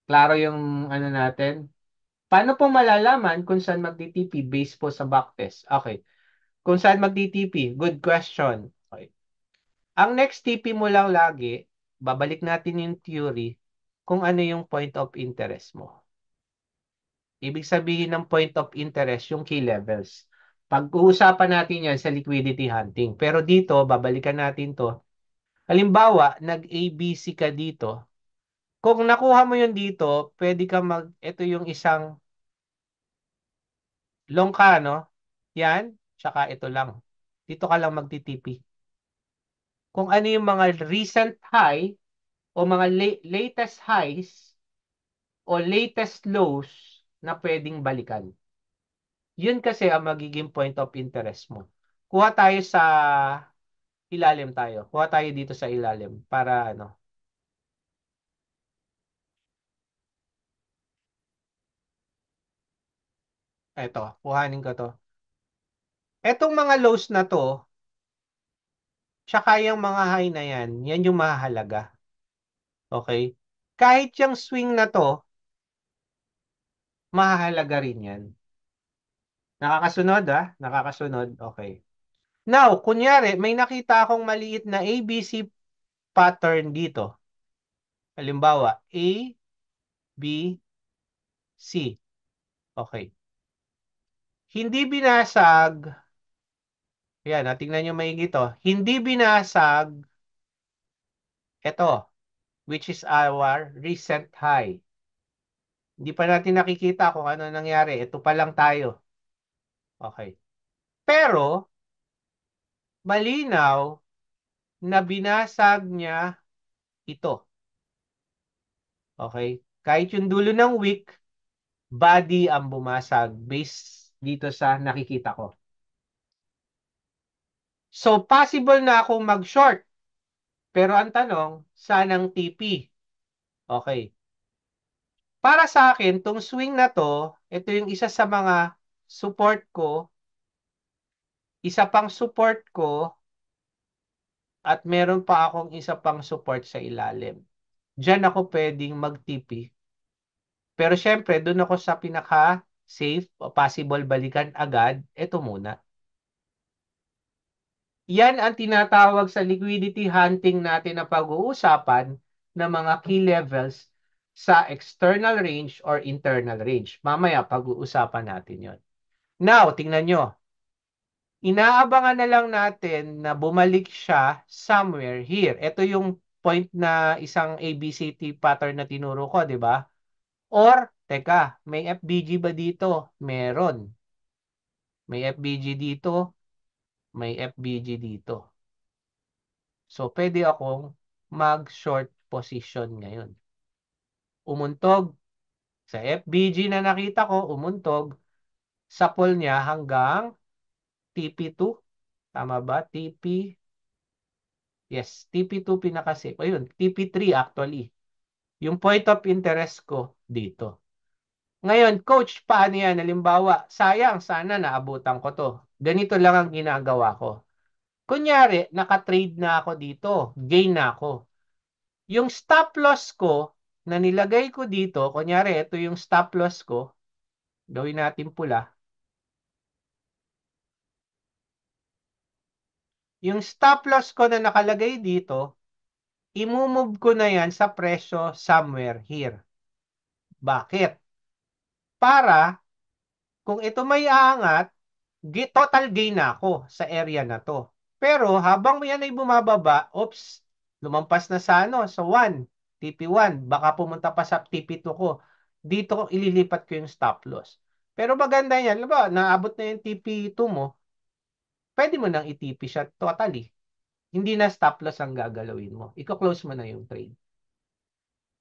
Klaro yung ano natin. Paano po malalaman kung saan magti-TP based po sa backtest? Okay. Kung saan magti-TP? Good question. Okay. Ang next TP mo lang lagi, babalik natin yung theory, kung ano yung point of interest mo. Ibig sabihin ng point of interest, yung key levels. Pag-uusapan natin yan sa liquidity hunting. Pero dito, babalikan natin to. Halimbawa, nag-ABC ka dito. Kung nakuha mo yun dito, pwede ka ito yung isang long ka, no? Yan, tsaka ito lang. Dito ka lang magtitipi. Kung ano yung mga recent high o mga latest highs o latest lows na pwedeng balikan. Yun kasi ang magiging point of interest mo. Kuha tayo sa ilalim tayo. Kuha tayo dito sa ilalim para ano. Eto, kuhanin ko to. Etong mga lows na to, tsaka yung mga high na yan, yan yung mahalaga. Okay? Kahit yung swing na to, mahalaga rin yan. Nakakasunod ah? Nakakasunod? Okay. Now, kunyari, may nakita akong maliit na ABC pattern dito. Halimbawa, A, B, C. Okay. Hindi binasag, yan, tingnan nyo maigi to. Hindi binasag, ito, which is our recent high. Hindi pa natin nakikita kung ano nangyari. Ito pa lang tayo. Okay. Pero, malinaw na binasag niya ito. Okay? Kahit yung dulo ng wick, body ang bumasag based dito sa nakikita ko. So, possible na akong mag-short. Pero ang tanong, saan ang TP? Okay. Para sa akin, tong swing na to, ito yung isa sa mga support ko. Isa pang support ko at meron pa akong isa pang support sa ilalim. Diyan ako pwedeng mag-TP. Pero syempre, doon ako sa pinaka-safe o possible balikan agad, ito muna. Yan ang tinatawag sa liquidity hunting natin na pag-uusapan ng mga key levels sa external range or internal range. Mamaya pag-uusapan natin yon. Now, tingnan nyo. Inaabangan na lang natin na bumalik siya somewhere here. Ito yung point na isang ABCT pattern na tinuro ko, di ba? Or, teka, may FBG ba dito? Meron. May FBG dito, may FBG dito. So, pwede akong mag-short position ngayon. Umuntog. Sa FBG na nakita ko, umuntog. Sa pull niya hanggang TP2. Tama ba? TP. Yes, TP2 pinakasip. Ayun, TP3 actually. Yung point of interest ko dito. Ngayon, coach, paano yan? Halimbawa, sayang, sana naabutan ko to. Ganito lang ang ginagawa ko. Kunyari, nakatrade na ako dito. Gain na ako. Yung stop loss ko na nilagay ko dito, kunyari, ito yung stop loss ko. Gawin natin pula. Yung stop loss ko na nakalagay dito, imumove ko na yan sa presyo somewhere here. Bakit? Para kung ito may aangat, total gain na ako sa area na to. Pero habang yan ay bumababa, oops, lumampas na sa ano, sa 1, TP1, baka pumunta pa sa TP2 ko. Dito ko ililipat ko yung stop loss. Pero maganda yan, diba, naabot na yung TP2 mo, pwede mo nang i-TP siya totally. Hindi na stop loss ang gagalawin mo. Iko-close mo na yung trade.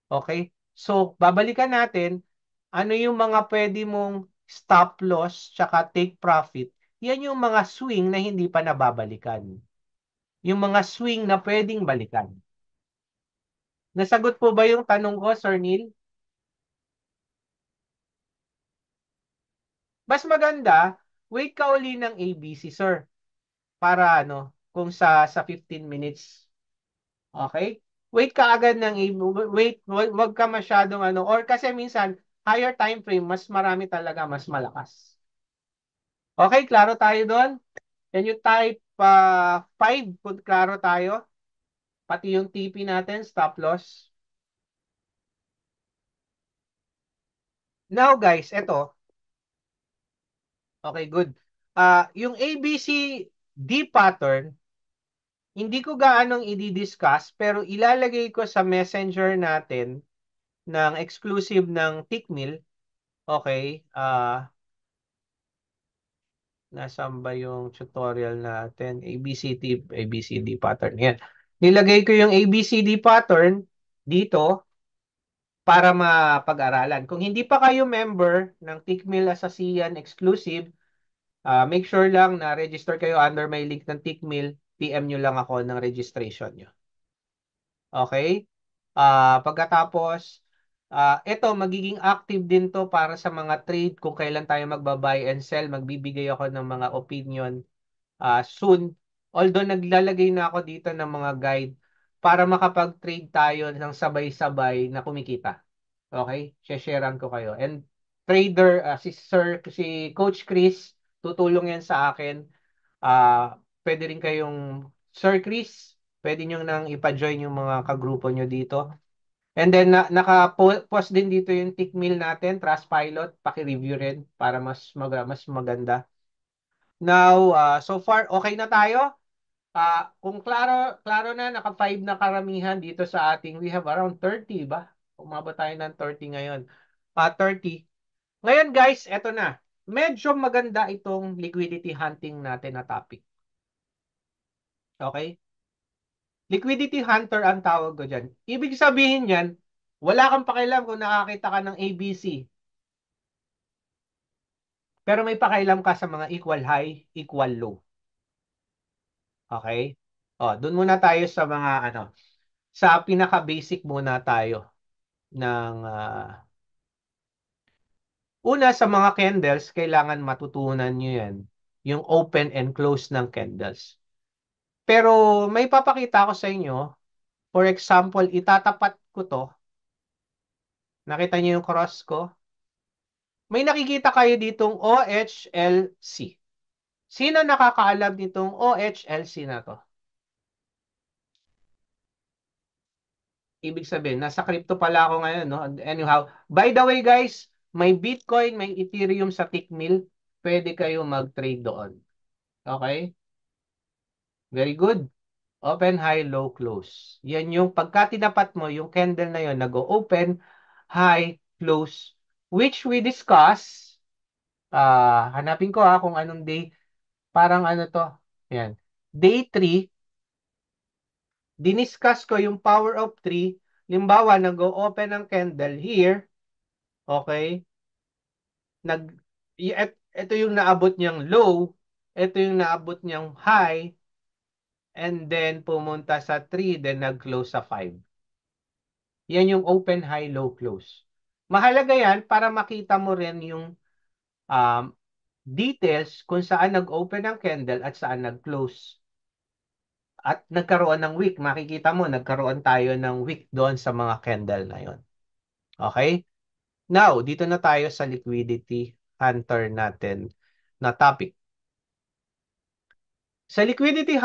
Okay? So, babalikan natin, ano yung mga pwede mong stop loss tsaka take profit. Yan yung mga swing na hindi pa nababalikan. Yung mga swing na pwedeng balikan. Nasagot po ba yung tanong ko, Sir Neil? Mas maganda, wait ka uli ng ABC, sir. Para ano, kung sa 15 minutes. Okay? Wait ka agad ng wait, wag ka masyadong ano, or kasi minsan, higher time frame, mas marami talaga, mas malakas. Okay, klaro tayo doon? Can you type 5 kung klaro tayo? Pati yung TP natin, stop loss. Now guys, eto. Okay, good. Yung ABCD pattern, hindi ko gaanong i-discuss pero ilalagay ko sa messenger natin ng exclusive ng Tickmill. Okay, nasaan ba yung tutorial natin? ABCD pattern. Yan. Nilagay ko yung ABCD pattern dito para mapag-aralan. Kung hindi pa kayo member ng Tickmill as a CN exclusive, make sure lang na register kayo under my link ng Tickmill. PM nyo lang ako ng registration nyo. Okay? Pagkatapos, ito, magiging active din to para sa mga trade kung kailan tayo magba-buy and sell. Magbibigay ako ng mga opinion soon. Although naglalagay na ako dito ng mga guide para makapag-trade tayo ng sabay-sabay na kumikita. Okay? Share-sharean ko kayo. And trader, si Coach Chris, tutulong yan sa akin. Pwede rin kayong, Sir Chris, pwede nyo nang ipa-join yung mga kagrupo nyo dito. And then, naka-post din dito yung Tickmill natin, Trustpilot, paki-review rin para mas maganda. Now, so far, okay na tayo. Kung klaro na, naka-5 na karamihan dito sa ating, we have around 30 ba? Umabot tayo ng 30 ngayon. 30. Ngayon guys, eto na. Medyo maganda itong liquidity hunting natin na topic. Okay? Liquidity hunter ang tawag ko dyan. Ibig sabihin yan, wala kang pakialam kung nakakita ka ng ABC. Pero may pakialam ka sa mga equal high, equal low. Okay? Doon muna tayo sa mga ano, sa pinaka-basic muna tayo ng una sa mga candles, kailangan matutunan nyo yan. Yung open and close ng candles. Pero may papakita ko sa inyo. For example, itatapat ko to. Nakita niyo yung cross ko? May nakikita kayo ditong OHLC. Sino nakakaalam nitong OHLC na to? Ibig sabihin, nasa crypto pala ako ngayon, no? Anyhow, by the way guys, may Bitcoin, may Ethereum sa Tickmill. Pwede kayo mag-trade doon. Okay? Very good. Open, high, low, close. Yan yung pagka tinapat mo, yung candle na yon nag-open, high, close, which we discuss. Hanapin ko kung anong day. Parang ano to. Yan. Day 3, diniscuss ko yung power of 3. Limbawa, nag-open ang candle here. Okay? Nag, ito yung naabot niyang low. Ito yung naabot niyang high. And then, pumunta sa 3, then nag-close sa 5. Yan yung open, high, low, close. Mahalaga yan para makita mo rin yung um, details kung saan nag-open ang candle at saan nag-close. At nagkaroon ng wick. Makikita mo, nagkaroon tayo ng wick doon sa mga candle na yon. Okay? Now, dito na tayo sa liquidity hunter natin na topic. Sa liquidity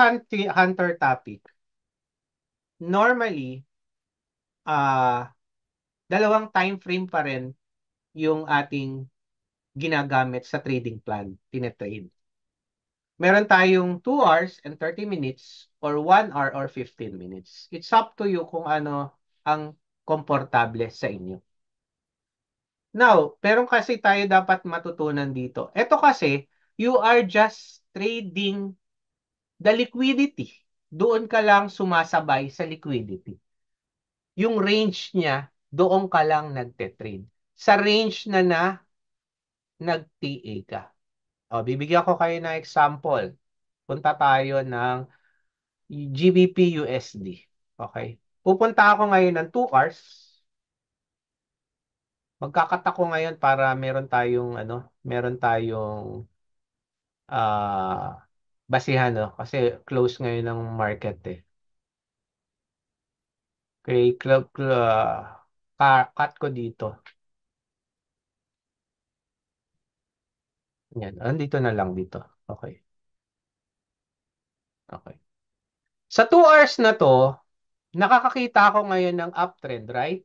hunter topic, normally, dalawang time frame pa rin yung ating ginagamit sa trading plan, tinetrade. Meron tayong 2 hours and 30 minutes or 1 hour or 15 minutes. It's up to you kung ano ang komportable sa inyo. Now, pero kasi tayo dapat matutunan dito. Ito kasi, you are just trading the liquidity. Doon ka lang sumasabay sa liquidity. Yung range niya, doon ka lang nagte-trade. Sa range na nag-TA ka. O, bibigyan ko kayo ng example. Punta tayo ng GBP USD. Okay? Pupunta ako ngayon ng 2 hours. Magkakata ko ngayon para meron tayong basihan, no? Kasi close ngayon ng market eh. Okay, cut ko dito. Yan, andito na lang dito. Okay. Okay. Sa 2 hours na to, nakakakita ako ngayon ng uptrend, right?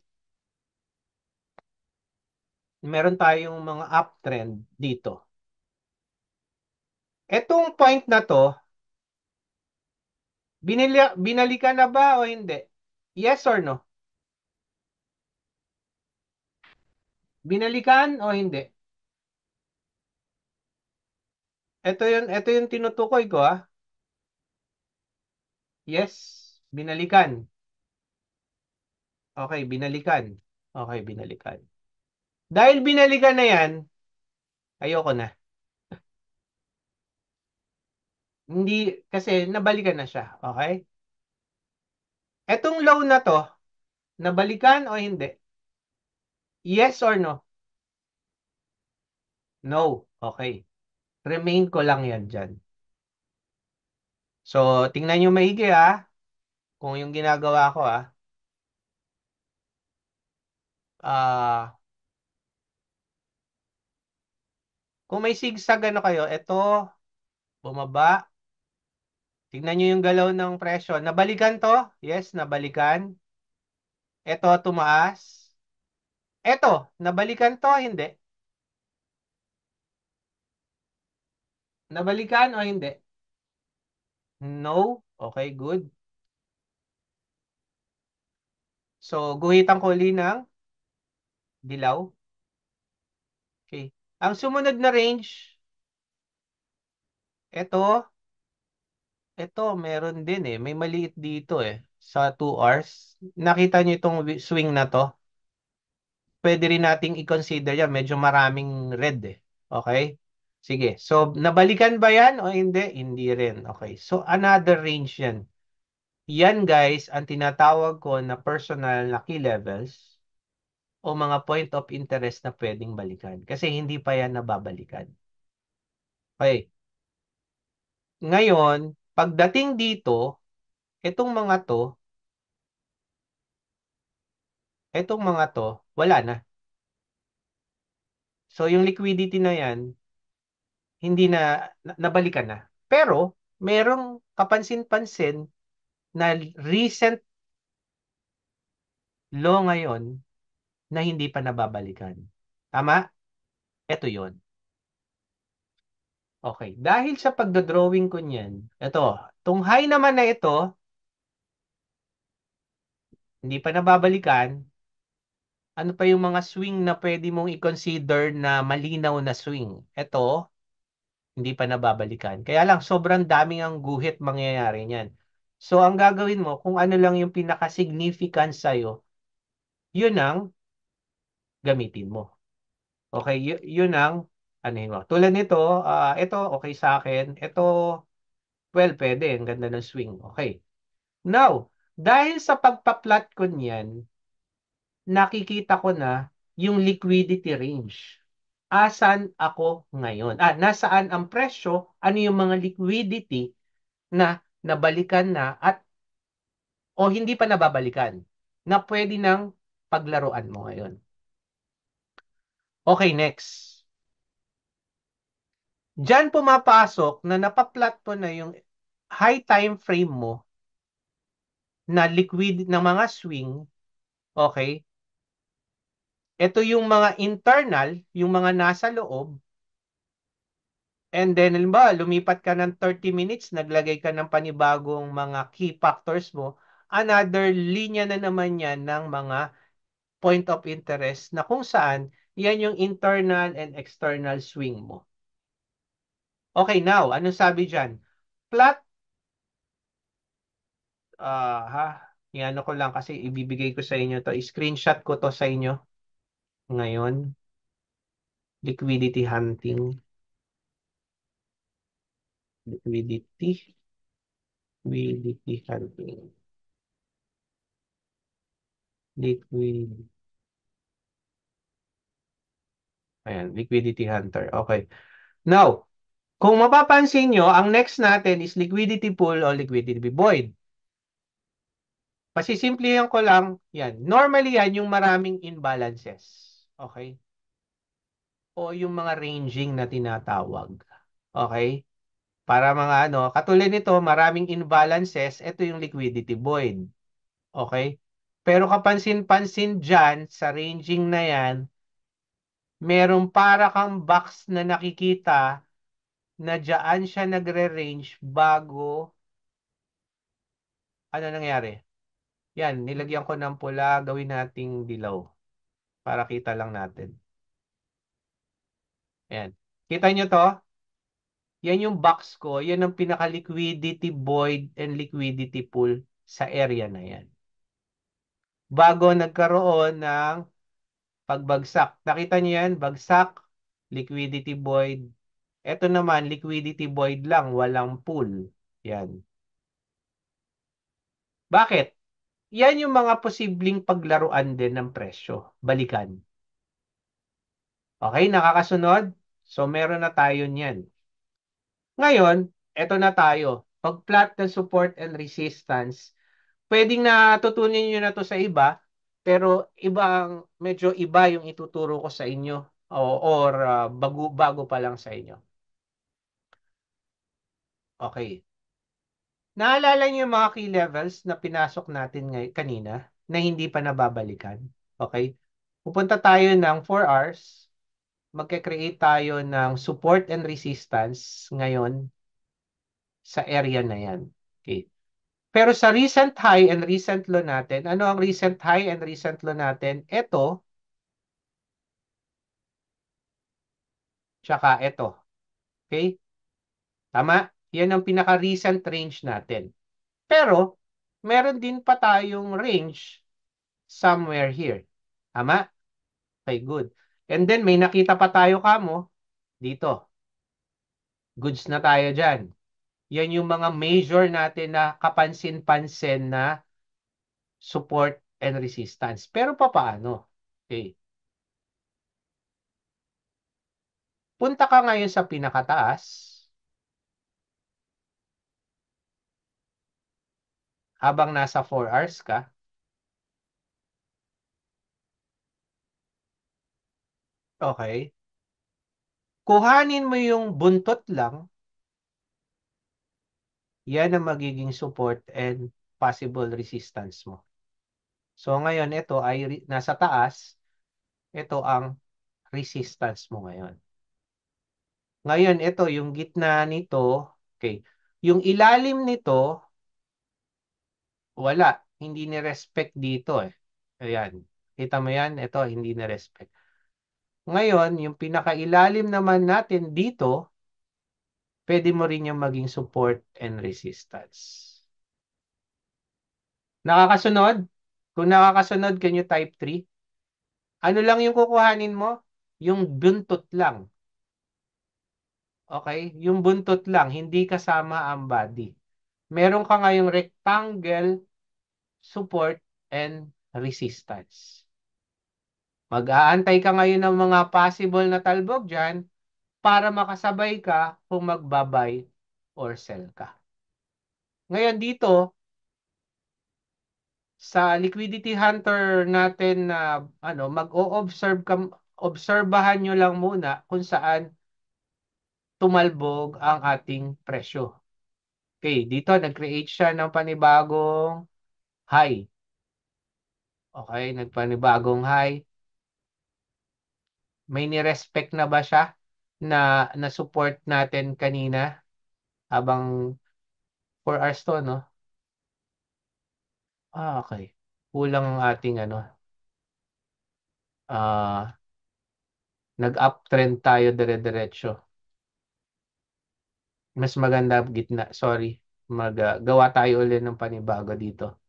Meron tayong mga uptrend dito. Etong point na to, binalikan na ba o hindi? Yes or no? Binalikan o hindi? Ito yung tinutukoy ko ah. Yes, binalikan. Okay, binalikan. Okay, binalikan. Dahil binalikan na yan, ayoko na. Hindi, kasi nabalikan na siya. Okay? Etong low na to, nabalikan o hindi? Yes or no? No. Okay. Remain ko lang yan dyan. So, tingnan nyo maigi kung yung ginagawa ko Ah, kung may zigzag ano kayo, ito, bumaba. Tingnan nyo yung galaw ng presyo. Nabalikan to? Yes, nabalikan. Ito, tumaas. Ito, nabalikan to? Hindi. Nabalikan o hindi? No. Okay, good. So, guhitan ko uli ng dilaw. Okay. Ang sumunod na range, ito, meron din eh. May maliit dito eh. Sa 2 hours. Nakita nyo itong swing na to? Pwede rin nating i-consider yan. Medyo maraming red eh. Okay? Sige. So, nabalikan ba yan o hindi? Hindi rin. Okay. So, another range yan. Yan guys, ang tinatawag ko na personal na key levels o mga point of interest na pwedeng balikan. Kasi hindi pa yan nababalikan. Okay. Ngayon, pagdating dito, itong mga to, wala na. So, yung liquidity na yan, hindi nabalikan na. Pero merong kapansin-pansin na recent law ngayon na hindi pa nababalikan. Tama? Ito yon. Okay. Dahil sa pagdodrawing ko niyan, ito, itong high naman na ito, hindi pa nababalikan, ano pa yung mga swing na pwede mong i-consider na malinaw na swing? Ito, hindi pa nababalikan. Kaya lang, sobrang daming ang guhit mangyayari niyan. So, ang gagawin mo, kung ano lang yung pinaka-significant sa'yo, yun ang gamitin mo. Okay, yun ang ano mo. Tulad nito, ito okay sa akin. Ito, well, pwede. Ang ganda ng swing. Okay. Now, dahil sa pagpa-plot ko niyan, nakikita ko na yung liquidity range. Asan ako ngayon? Nasaan ang presyo? Ano yung mga liquidity na nabalikan na at o hindi pa nababalikan na pwede nang paglaruan mo ngayon. Okay, next. Diyan pumapasok na napaplot po na yung high time frame mo na liquid ng mga swing, okay? Ito yung mga internal, yung mga nasa loob, and then, halimbawa, lumipat ka ng 30 minutes, naglagay ka ng panibagong mga key factors mo, another linya na naman yan ng mga point of interest na kung saan yan yung internal and external swing mo. Okay, now, anong sabi dyan? Plot, ha, yan ko lang kasi ibibigay ko sa inyo to. Screenshot ko to sa inyo ngayon. Liquidity hunting. Liquidity. Liquidity hunting. Liquid. Ayan, liquidity hunter. Okay. Now, kung mapapansin nyo, ang next natin is liquidity pool o liquidity void. Pasisimplihan ko lang, yan. Normally yan yung maraming imbalances. Okay? O yung mga ranging na tinatawag. Okay? Para mga ano, katulad nito, maraming imbalances, ito yung liquidity void. Okay? Pero kapansin-pansin dyan, sa ranging na yan, merong para kang box na nakikita na dyan siya nagre-range bago ano nangyari. Yan, nilagyan ko ng pula, gawin nating dilaw para kita lang natin. Ayan. Kita nyo to? Yan yung box ko. Yan ang pinaka-liquidity void and liquidity pool sa area na yan. Bago nagkaroon ng pagbagsak. Nakita nyo yan? Bagsak, liquidity void. Ito naman, liquidity void lang, walang pool. Yan. Bakit? Yan yung mga posibleng paglaruan din ng presyo. Balikan. Okay, nakakasunod? So, meron na tayo niyan. Ngayon, eto na tayo. Pag-plot ng support and resistance, pwedeng natutunan nyo na to sa iba, pero medyo iba yung ituturo ko sa inyo or bago pa lang sa inyo. Okay. Naalala niyo yung mga key levels na pinasok natin kanina na hindi pa nababalikan? Okay? Pupunta tayo ng 4 hours. Magke-create tayo ng support and resistance ngayon sa area na yan. Okay. Pero sa recent high and recent low natin, ano ang recent high and recent low natin? Ito, tsaka ito. Okay? Tama? Yan ang pinaka-recent range natin. Pero, meron din pa tayong range somewhere here. Tama? Okay, good. And then, may nakita pa tayo kamo dito. Goods na tayo dyan. Yan yung mga major natin na kapansin-pansin na support and resistance. Pero papaano? Okay. Punta ka ngayon sa pinakataas habang nasa 4 hours ka. Okay. Kuhanin mo yung buntot lang, yan ang magiging support and possible resistance mo. So ngayon, ito ay nasa taas, ito ang resistance mo ngayon. Ngayon, ito, yung gitna nito, okay. Yung ilalim nito, wala. Hindi ni-respect dito eh. Ayan. Kita mo yan? Ito, hindi ni-respect. Ngayon, yung pinakailalim naman natin dito, pwede mo rin yung maging support and resistance. Nakakasunod? Kung nakakasunod, can you type 3? Ano lang yung kukuhanin mo? Yung buntot lang. Okay? Yung buntot lang, hindi kasama ang body. Meron ka ngayong rectangle, support, and resistance. Mag-aantay ka ngayon ng mga possible na talbog dyan para makasabay ka kung magbabay or sell ka. Ngayon dito, sa liquidity hunter natin na mag-o-observe ka, obserbahan nyo lang muna kung saan tumalbog ang ating presyo. Okay, dito nag-create siya ng panibagong high. Okay, nagpanibagong high. May ni-respect na ba siya na support natin kanina habang 4 hours to, no? Okay. Kulang ang ating ah nag-uptrend tayo dire-diretso. Mas maganda gitna. Sorry. Gawa tayo ulit ng panibago dito.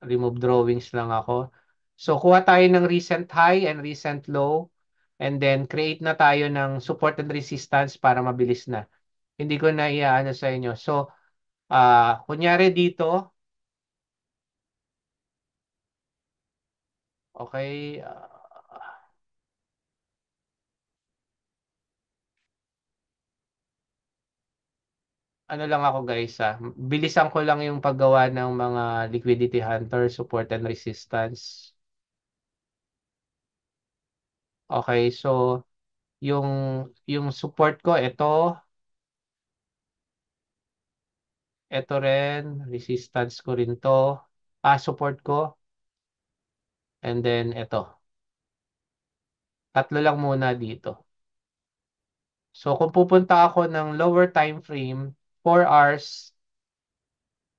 Remove drawings lang ako. So, kuha tayo ng recent high and recent low. And then, create na tayo ng support and resistance para mabilis na. Hindi ko na iaano sa inyo. So, kunyari dito, okay, ano lang ako guys, bilisan ko lang yung paggawa ng mga liquidity hunter, support and resistance. Okay, so yung yung support ko ito rin, resistance ko rin to. Support ko and then ito. Tatlo lang muna dito. So kung pupunta ako ng lower time frame, 4 hours,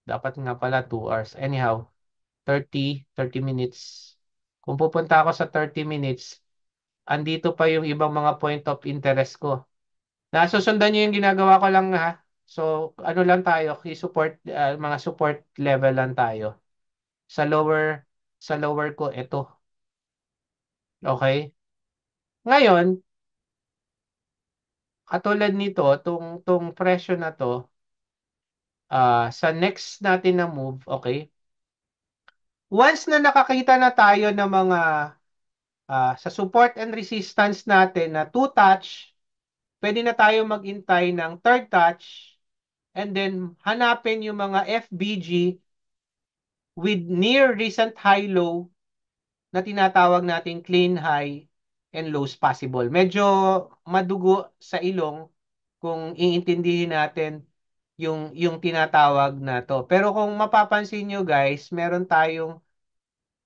dapat nga pala 2 hours. Anyhow, 30 minutes. Kung pupunta ako sa 30 minutes, andito pa yung ibang mga point of interest ko. Nasusundan nyo yung ginagawa ko lang ha. So, ano lang tayo, support mga support level lang tayo. Sa lower ko ito. Okay? Ngayon, katulad nito, tong presyo na to, sa next natin na move, okay? Once na nakakita na tayo ng mga sa support and resistance natin na two touch, pwede na tayo magintay ng third touch and then hanapin yung mga FBG with near recent high-low na tinatawag nating clean high and lows possible. Medyo madugo sa ilong kung iintindihin natin yung tinatawag na to. Pero kung mapapansin nyo guys, meron tayong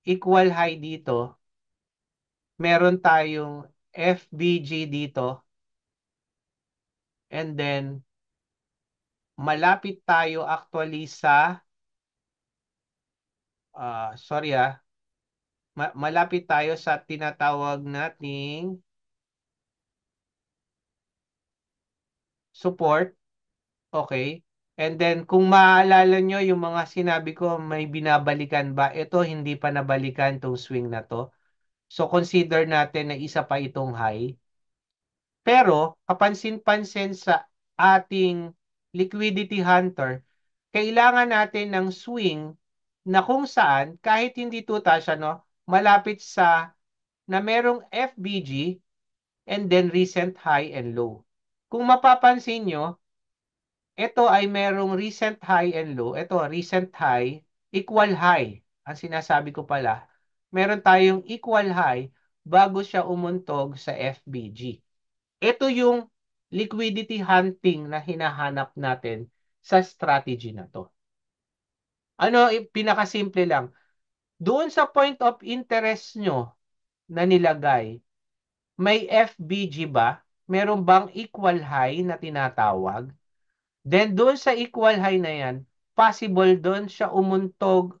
equal high dito. Meron tayong FBG dito. And then, malapit tayo actually sa, sorry malapit tayo sa tinatawag nating support. Okay? And then, kung maaalala nyo yung mga sinabi ko, may binabalikan ba? Ito, hindi pa nabalikan tong swing na to. So, consider natin na isa pa itong high. Pero, kapansin-pansin sa ating liquidity hunter, kailangan natin ng swing na kung saan, kahit hindi tutas, malapit sa na merong FBG and then recent high and low. Kung mapapansin nyo, ito ay merong recent high and low. Ito, recent high, equal high. Ang sinasabi ko pala, meron tayong equal high bago siya umuntog sa FBG. Ito yung liquidity hunting na hinahanap natin sa strategy na to. Ano, pinakasimple lang. Doon sa point of interest nyo na nilagay, may FBG ba? Meron bang equal high na tinatawag? Then doon sa equal high na yan, possible doon siya umuntog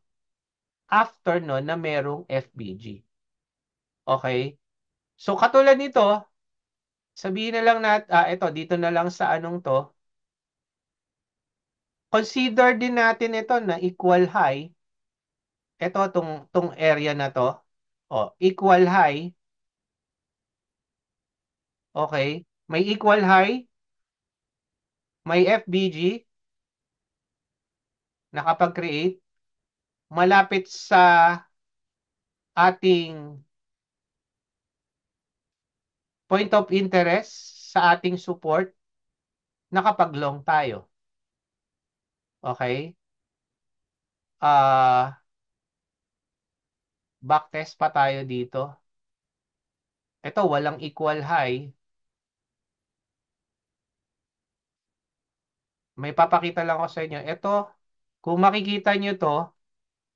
after no na merong FBG. Okay? So katulad nito, sabihin na lang ito dito na lang sa anong to. Consider din natin ito na equal high. Ito tong area na to. Equal high. Okay? May equal high, may FBG, nakapag-create, malapit sa ating point of interest, sa ating support, nakapag-long tayo. Okay? Backtest pa tayo dito. Ito, walang equal high. May papakita lang ako sa inyo. Ito, kung makikita nyo to,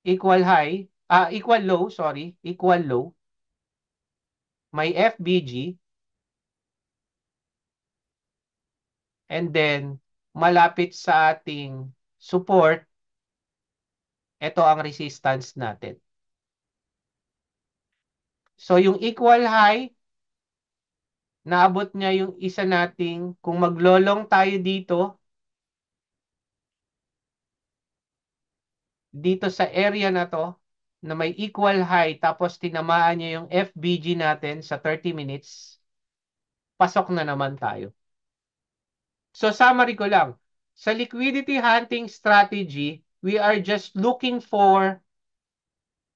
equal high, equal low, sorry, equal low. May FBG, and then, malapit sa ating support, ito ang resistance natin. So, yung equal high, naabot niya yung isa nating, kung maglolong tayo dito sa area na to, na may equal high, tapos tinamaan niya yung FBG natin sa 30 minutes, pasok na naman tayo. So summary ko lang, sa liquidity hunting strategy, we are just looking for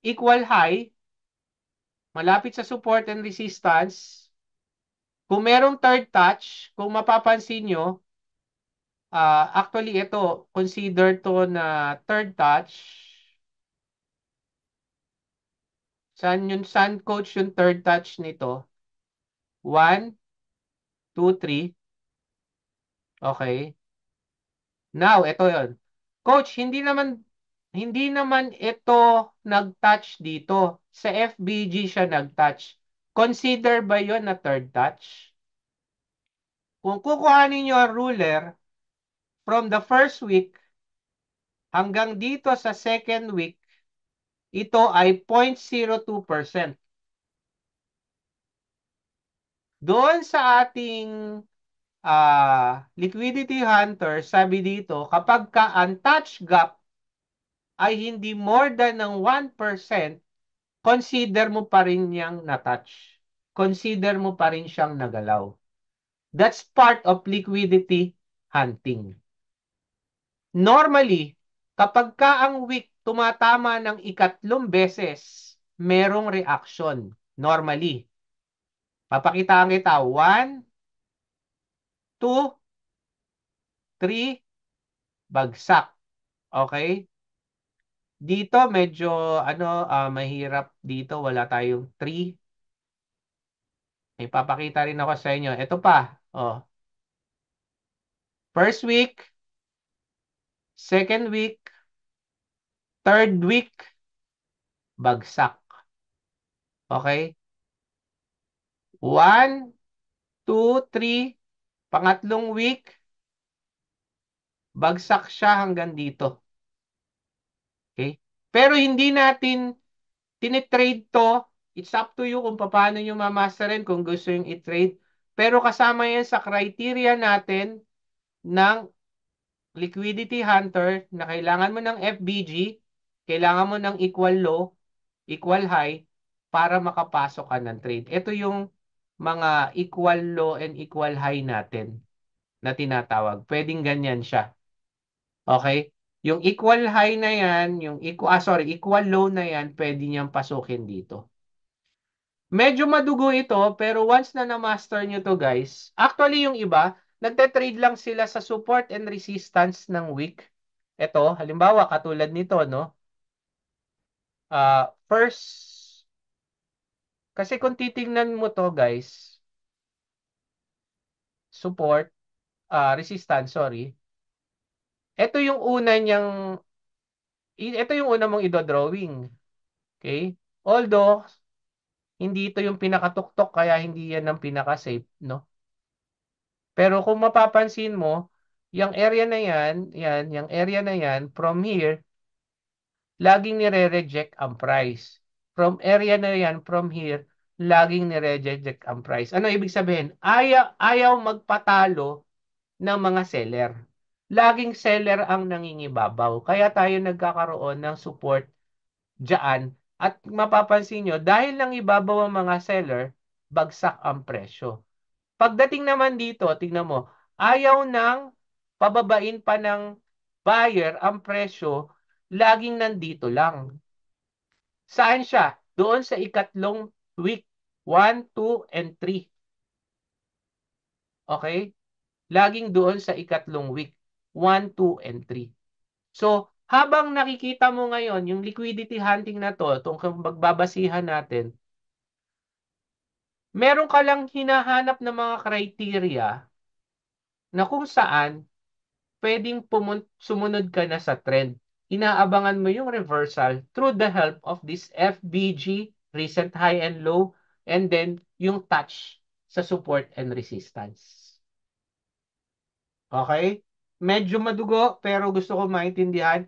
equal high, malapit sa support and resistance. Kung merong third touch, kung mapapansin nyo, actually ito, consider to na third touch. Saan coach yung third touch nito? 1, 2, 3. Okay. Now, ito yon. Coach, hindi naman ito nag-touch dito. Sa FBG siya nag-touch. Consider ba yon na third touch? Kung kukuhanin niyo ang ruler from the first week hanggang dito sa second week, ito ay 0.02%. Doon sa ating liquidity hunter, sabi dito, kapag ka untouched gap ay hindi more than ng 1%, consider mo pa rin niyang na-touch. Consider mo pa rin siyang nagalaw. That's part of liquidity hunting. Normally, kapag ka ang wick tumatama ng ikatlong beses, merong reaction. Normally. Papakitaan kita. 1, 2, 3, bagsak. Okay? Dito medyo mahirap dito, wala tayong 3. Ipapakita rin ako sa inyo. Ito pa. First week, second week, third week, bagsak. Okay? 1, 2, 3, pangatlong week, bagsak siya hanggang dito. Okay? Pero hindi natin tinitrade to. It's up to you kung paano nyo mamasterin kung gusto yung i-trade. Pero kasama yan sa criteria natin ng liquidity hunter na kailangan mo ng FBG, kailangan mo ng equal low, equal high, para makapasok ka ng trade. Ito yung mga equal low and equal high natin na tinatawag. Pwedeng ganyan siya. Okay? Yung equal high na yan, equal low na yan, pwede niyang pasukin dito. Medyo madugo ito, pero once na na-master nyo to guys, actually yung iba, nagte-trade lang sila sa support and resistance ng wick. Ito, halimbawa, katulad nito, no? First Kasi kung titingnan mo to guys, support, resistance, sorry. Ito yung una niyang, ito yung una mong idodrawing. Okay? Although, hindi ito yung pinakatuktok, kaya hindi yan ang pinaka-safe, no? Pero kung mapapansin mo, yung area na yan, yung area na yan, from here, laging nire-reject ang price. From area na yan, from here, laging nire-reject ang price. Ano ibig sabihin? Ayaw magpatalo ng mga seller. Laging seller ang nangingibabaw. Kaya tayo nagkakaroon ng support dyan. At mapapansin nyo, dahil nang ibabaw ang mga seller, bagsak ang presyo. Pagdating naman dito, tingnan mo, ayaw nang pababain pa ng buyer ang presyo, laging nandito lang. Saan siya? Doon sa ikatlong week. 1, 2, and 3. Okay? Laging doon sa ikatlong week. 1, 2, and 3. So, habang nakikita mo ngayon, yung liquidity hunting na to, itong magbabasihan natin, meron ka lang hinahanap na mga criteria na kung saan pwedeng sumunod ka na sa trend. Inaabangan mo yung reversal through the help of this FBG, recent high and low, and then yung touch sa support and resistance. Okay? Medyo madugo, pero gusto ko maintindihan.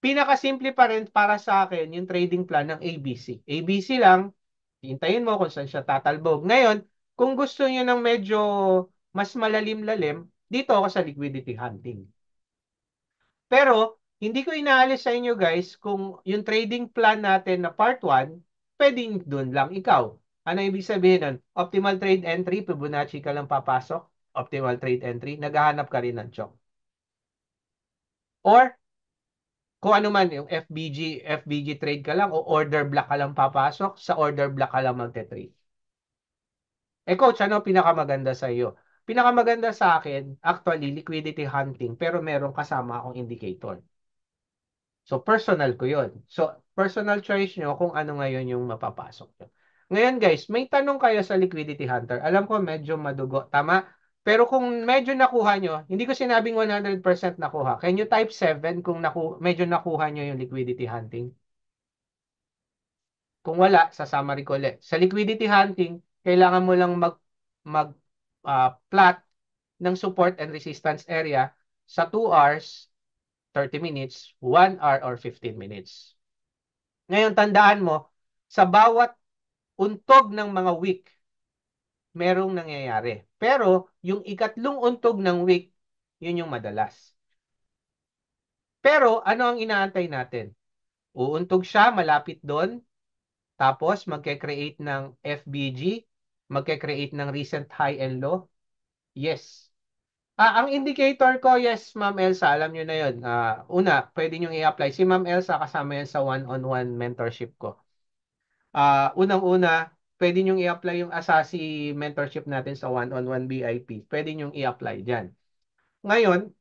Pinakasimple pa rin para sa akin yung trading plan ng ABC. ABC lang, hintayin mo kung saan siya tatalbog. Ngayon, kung gusto niyo ng medyo mas malalim-lalim, dito ako sa liquidity hunting. Pero, hindi ko inaalis sa inyo guys kung yung trading plan natin na part 1, pwedeng dun lang ikaw. Ano ibig sabihin nun? Optimal trade entry, Fibonacci ka lang papasok. Optimal trade entry, naghahanap ka rin ng chok. Or, kung ano man, yung FBG trade ka lang o order block ka lang papasok, sa order block ka lang magte-trade. Eh coach, ano pinakamaganda sa iyo? Pinakamaganda sa akin, actually, liquidity hunting, pero meron kasama akong indicator. So, personal ko yun. So, personal choice nyo kung ano ngayon yung mapapasok nyo. Ngayon guys, may tanong kayo sa Liquidity Hunter. Alam ko medyo madugo, tama? Pero kung medyo nakuha nyo, hindi ko sinabing 100% nakuha. Can you type 7 kung medyo nakuha nyo yung liquidity hunting? Kung wala, sa summary ko ulit. Sa liquidity hunting, kailangan mo lang plot ng support and resistance area sa 2 hours, 30 minutes, 1 hour, or 15 minutes. Ngayon, tandaan mo, sa bawat untog ng mga week, merong nangyayari. Pero, yung ikatlong untog ng week, yun yung madalas. Pero, ano ang inaantay natin? Uuntog siya, malapit doon, tapos magke-create ng FBG, magke-create ng recent high and low. Yes. Ang indicator ko, yes, Ma'am Elsa, alam nyo na yun. Una, pwede nyo i-apply. Si Ma'am Elsa, kasama yan sa one-on-one mentorship ko. Unang-una, pwede nyo i-apply yung Asasi mentorship natin sa one-on-one VIP. Pwede nyo i-apply dyan. Ngayon,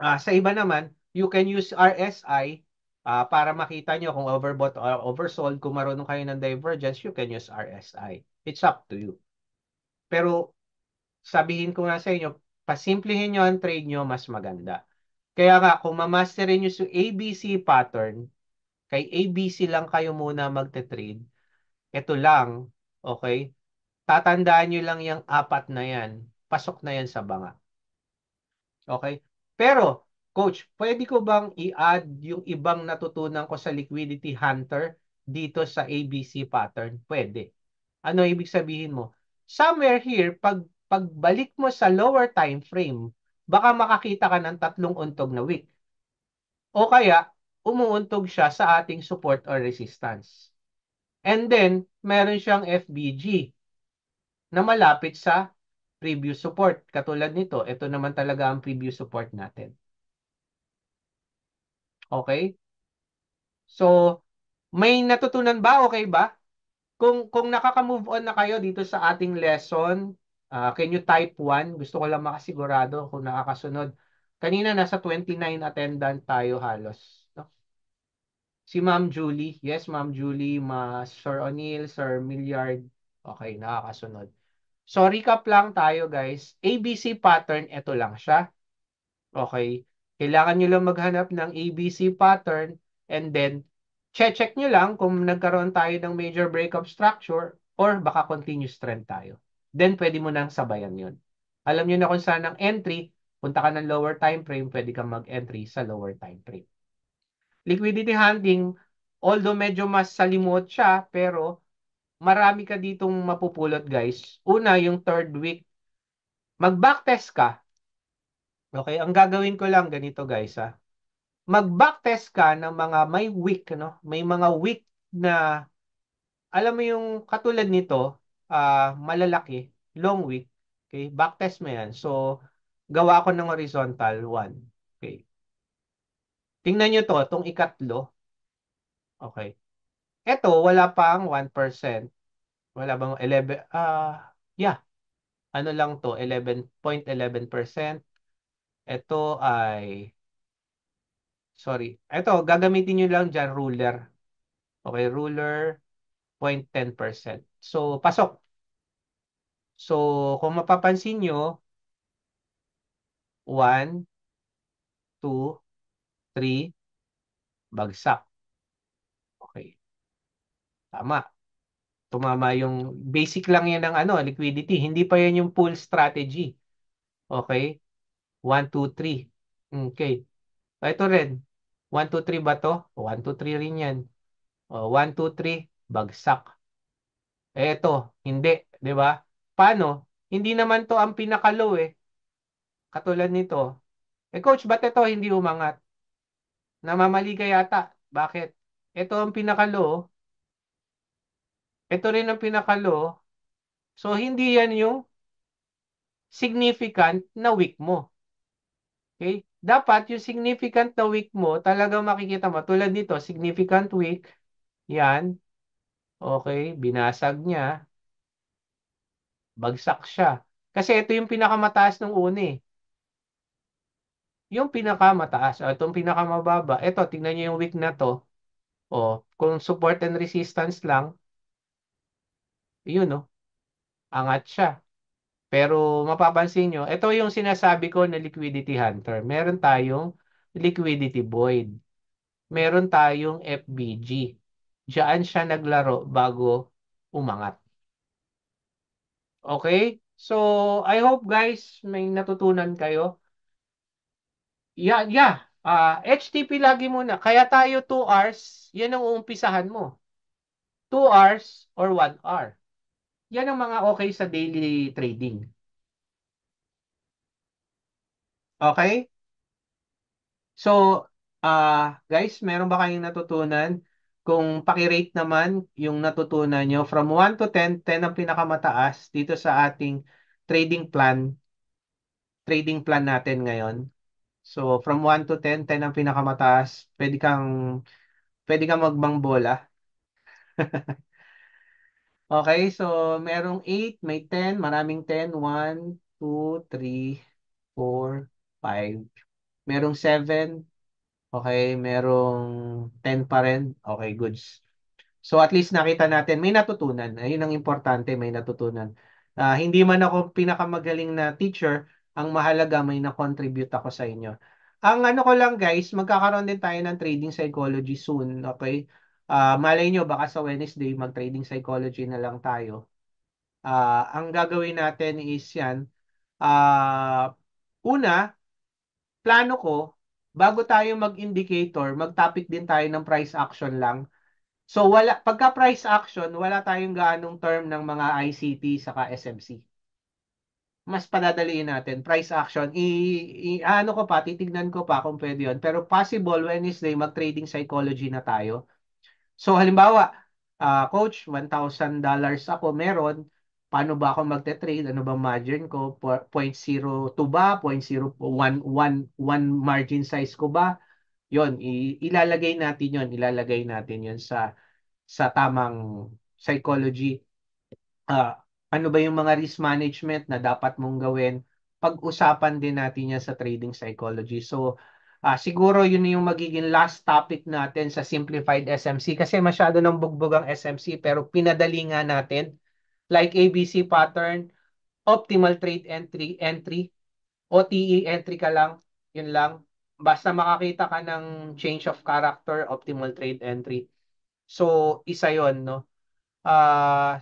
sa iba naman, you can use RSI para makita nyo kung overbought or oversold. Kung marunong kayo ng divergence, you can use RSI. It's up to you. Pero sabihin ko nga sa inyo, pasimplihin nyo ang trade nyo, mas maganda. Kaya nga, kung mamasterin nyo sa ABC pattern, kay ABC lang kayo muna magte-trade, ito lang, okay? Tatandaan nyo lang yung apat na yan. Pasok na yan sa banga. Okay? Pero, coach, pwede ko bang i-add yung ibang natutunan ko sa Liquidity Hunter dito sa ABC pattern? Pwede. Ano ibig sabihin mo? Somewhere here, pagbalik mo sa lower time frame, baka makakita ka ng tatlong untog na week. O kaya, umuuntog siya sa ating support or resistance. And then, meron siyang FBG na malapit sa previous support. Katulad nito, ito naman talaga ang previous support natin. Okay? So, may natutunan ba? Okay ba? Kung nakaka-move on na kayo dito sa ating lesson, can you type 1? Gusto ko lang makasigurado kung nakakasunod. Kanina nasa 29 attendant tayo halos. No? Si Ma'am Julie. Yes, Ma'am Julie, Sir O'Neil, Sir Milliard. Okay, nakakasunod. So, recap lang tayo, guys. ABC pattern, ito lang siya. Okay. Kailangan nyo lang maghanap ng ABC pattern and then check nyo lang kung nagkaroon tayo ng major breakup structure or baka continuous trend tayo. Then, pwede mo nang sabayan yun. Alam nyo na kung saan ang entry, punta ka ng lower time frame, pwede kang mag-entry sa lower time frame. Liquidity hunting, although medyo mas salimot siya, pero marami ka ditong mapupulot, guys. Una, yung third week, mag-backtest ka. Okay, ang gagawin ko lang ganito, guys, ha. Mag-backtest ka ng mga may week, no? May mga week na, alam mo yung katulad nito, malalaki, long week. Okay, backtest mo yan. So, gawa ko ng horizontal one. Okay. Tingnan nyo to, itong ikatlo. Okay. Ito, wala pang 1%. Wala bang 11, yeah, ano lang to, 11.11%. Ito ay, sorry, ito, gagamitin nyo lang dyan, ruler. Okay, ruler, 0.10%. So, pasok. So, kung mapapansin nyo, 1, 2, 3, bagsak. Okay, tama. Tumama yung basic lang yan ng ano, liquidity. Hindi pa yan yung full strategy. Okay? 1, 2, 3. Okay. Ito rin. 1, 2, 3 ba to? 1, 2, 3 rin yan. 1, 2, 3, bagsak. Ito, hindi. Di ba? Paano? Hindi naman to ang pinaka-low eh. Katulad nito. Coach, ba't ito hindi umangat? Namamali ka yata. Bakit? Ito ang pinaka-low. Ito rin ang pinaka-low. So, hindi yan yung significant na weak mo. Okay? Dapat yung significant na weak mo, talagang makikita mo. Tulad nito, significant weak. Yan. Okay, binasag niya. Bagsak siya. Kasi ito yung pinakamataas ng una eh. Yung pinakamataas, itong pinakamababa. Ito, tingnan niyo yung weak na to. Kung support and resistance lang, yun, angat siya. Pero mapapansin nyo, ito yung sinasabi ko na liquidity hunter. Meron tayong liquidity void. Meron tayong FBG. Diyan siya naglaro bago umangat. Okay? So, I hope guys may natutunan kayo. Yeah, yeah. HTP lagi muna. Kaya tayo 2 hours, yan ang uumpisahan mo. 2 hours or 1 hour. Yan ang mga okay sa daily trading. Okay? So, guys, meron ba kayong natutunan? Kung paki-rate naman yung natutunan nyo from 1 to 10, 10 ang pinakamataas dito sa ating trading plan, trading plan natin ngayon. So, from 1 to 10, 10 ang pinakamataas. Pwede kang magbang bola. Okay, so merong 8, may 10, maraming 10. 1, 2, 3, 4, 5. Merong 7. Okay, merong 10 pa rin. Okay, goods. So at least nakita natin, may natutunan. Ayun ang importante, may natutunan. Hindi man ako pinakamagaling na teacher, ang mahalaga may na-contribute ako sa inyo. Ang ano ko lang guys, magkakaroon din tayo ng trading psychology soon, okay? Malay nyo, baka sa Wednesday, mag-trading psychology na lang tayo. Ang gagawin natin is yan. Una, plano ko, bago tayo mag-indicator, mag-topic din tayo ng price action lang. So pagka price action, wala tayong gaanong term ng mga ICT saka SMC. Mas padadaliin natin price action. Ano ko pa, titignan ko pa kung pwede 'yon. Pero possible Wednesday mag-trading psychology na tayo. So halimbawa, coach, $1,000 ako meron. Paano ba ako magte-trade? Ano ba margin ko? 0.02 ba? 0.01 margin size ko ba? 'Yon, ilalagay natin 'yon, ilalagay natin 'yon sa tamang psychology. Ano ba yung mga risk management na dapat mong gawin? Pag-usapan din natin yan sa trading psychology. So, Siguro yun yung magiging last topic natin sa simplified SMC kasi masyado ng bugbog ang SMC pero pinadali nga natin like ABC pattern, optimal trade entry, OTE entry ka lang, yun lang. Basta makakita ka ng change of character, optimal trade entry. So, isa yon, no?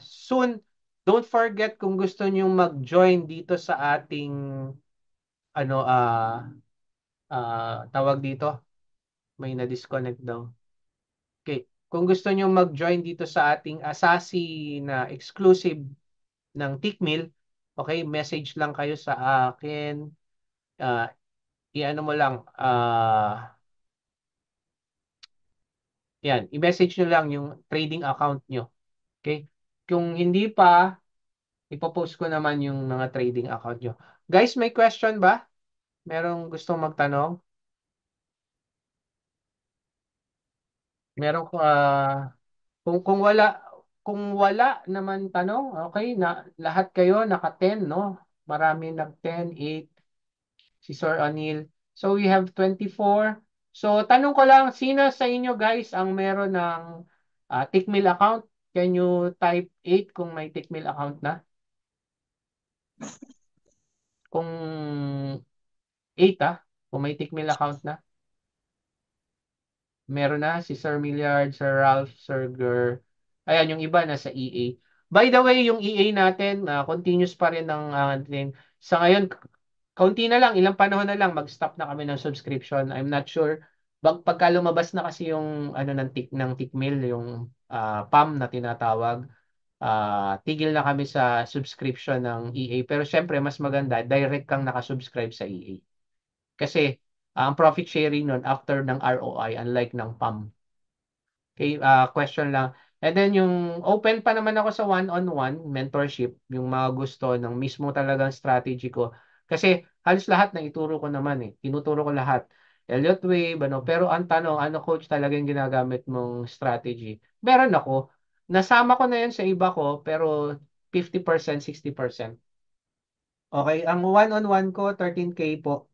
Soon, don't forget kung gusto nyo mag-join dito sa ating ano tawag dito, may na-disconnect daw. Okay. Kung gusto nyo mag-join dito sa ating Asasi na exclusive ng Tickmill, okay, message lang kayo sa akin. Uh, i-ano mo lang, yan, i-message nyo lang yung trading account nyo. Okay? Kung hindi pa, ipopost ko naman yung mga trading account nyo. Guys, may question ba? Merong gustong magtanong? Merong kung wala naman tanong, okay, na lahat kayo naka-10, no? Marami nag-10, 8, si Sir Anil. So we have 24. So tanong ko lang, sino sa inyo guys ang meron ng Tickmill account? Can you type 8 kung may Tickmill account na? Kung 8 kung may Tickmill account na. Meron na si Sir Milliard, Sir Ralph, Sir Ger. Ayan, yung iba na sa EA. By the way, yung EA natin, continuous pa rin ng ating. Sa ngayon, kaunti na lang, ilang panahon na lang, mag-stop na kami ng subscription. I'm not sure. Pagka lumabas na kasi yung ano ng Tickmill, yung PAM na tinatawag, tigil na kami sa subscription ng EA. Pero syempre, mas maganda, direct kang nakasubscribe sa EA. Kasi ang profit sharing nun after ng ROI, unlike ng PAM. Okay, question lang. And then yung open pa naman ako sa one-on-one mentorship, yung mga gusto ng mismo talagang strategy ko. Kasi halos lahat na ituro ko naman eh. Tinuturo ko lahat. Elliott Wave, ano. Pero ang tanong, ano coach talaga yung ginagamit mong strategy? Meron ako. Nasama ko na yun sa iba ko, pero 50%, 60%. Okay, ang one-on-one ko, 13K po.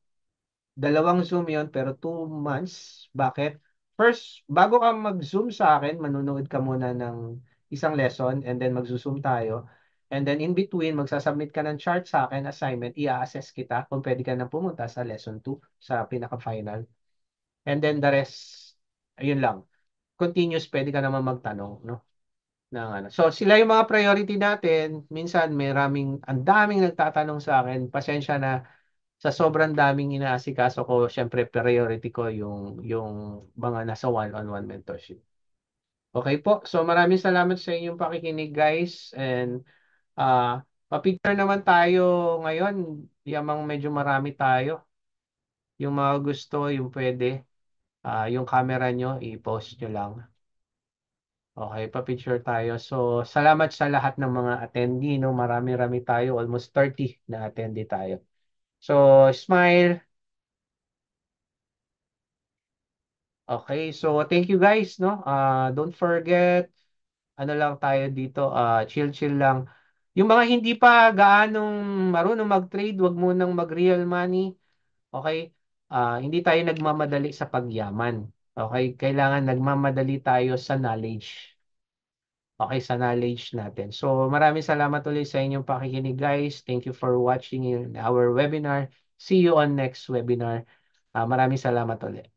Dalawang Zoom yon pero 2 months. Bakit? First, bago ka mag-Zoom sa akin, manunood ka muna ng isang lesson and then mag-Zoom tayo. And then in between, magsasubmit ka ng chart sa akin, assignment, i-assess kita kung pwede ka na pumunta sa lesson 2 sa pinaka-final. And then the rest, ayun lang. Continuous, pwede ka naman magtanong, no? Ng ano. So, sila yung mga priority natin. Minsan, ang daming nagtatanong sa akin. Pasensya na sa sobrang daming inaasikaso ko, syempre priority ko yung mga nasa one-on-one mentorship. Okay po. So maraming salamat sa inyong pakikinig guys and pa-picture naman tayo ngayon. Yamang medyo marami tayo. Yung mga gusto, yung pwede, yung camera nyo, i-post nyo lang. Okay, pa-picture tayo. So, salamat sa lahat ng mga attendee, no? Marami-rami tayo, almost 30 na attendee tayo. So, smile. Okay, so thank you guys, no? Don't forget, ano lang tayo dito, chill-chill lang. Yung mga hindi pa gaanong marunong mag-trade, wag munang mag-real money. Okay? Hindi tayo nagmamadali sa pagyaman. Okay? Kailangan nagmamadali tayo sa knowledge. Okay, sa knowledge natin. So, maraming salamat ulit sa inyong pakikinig, guys. Thank you for watching our webinar. See you on next webinar. Maraming salamat ulit.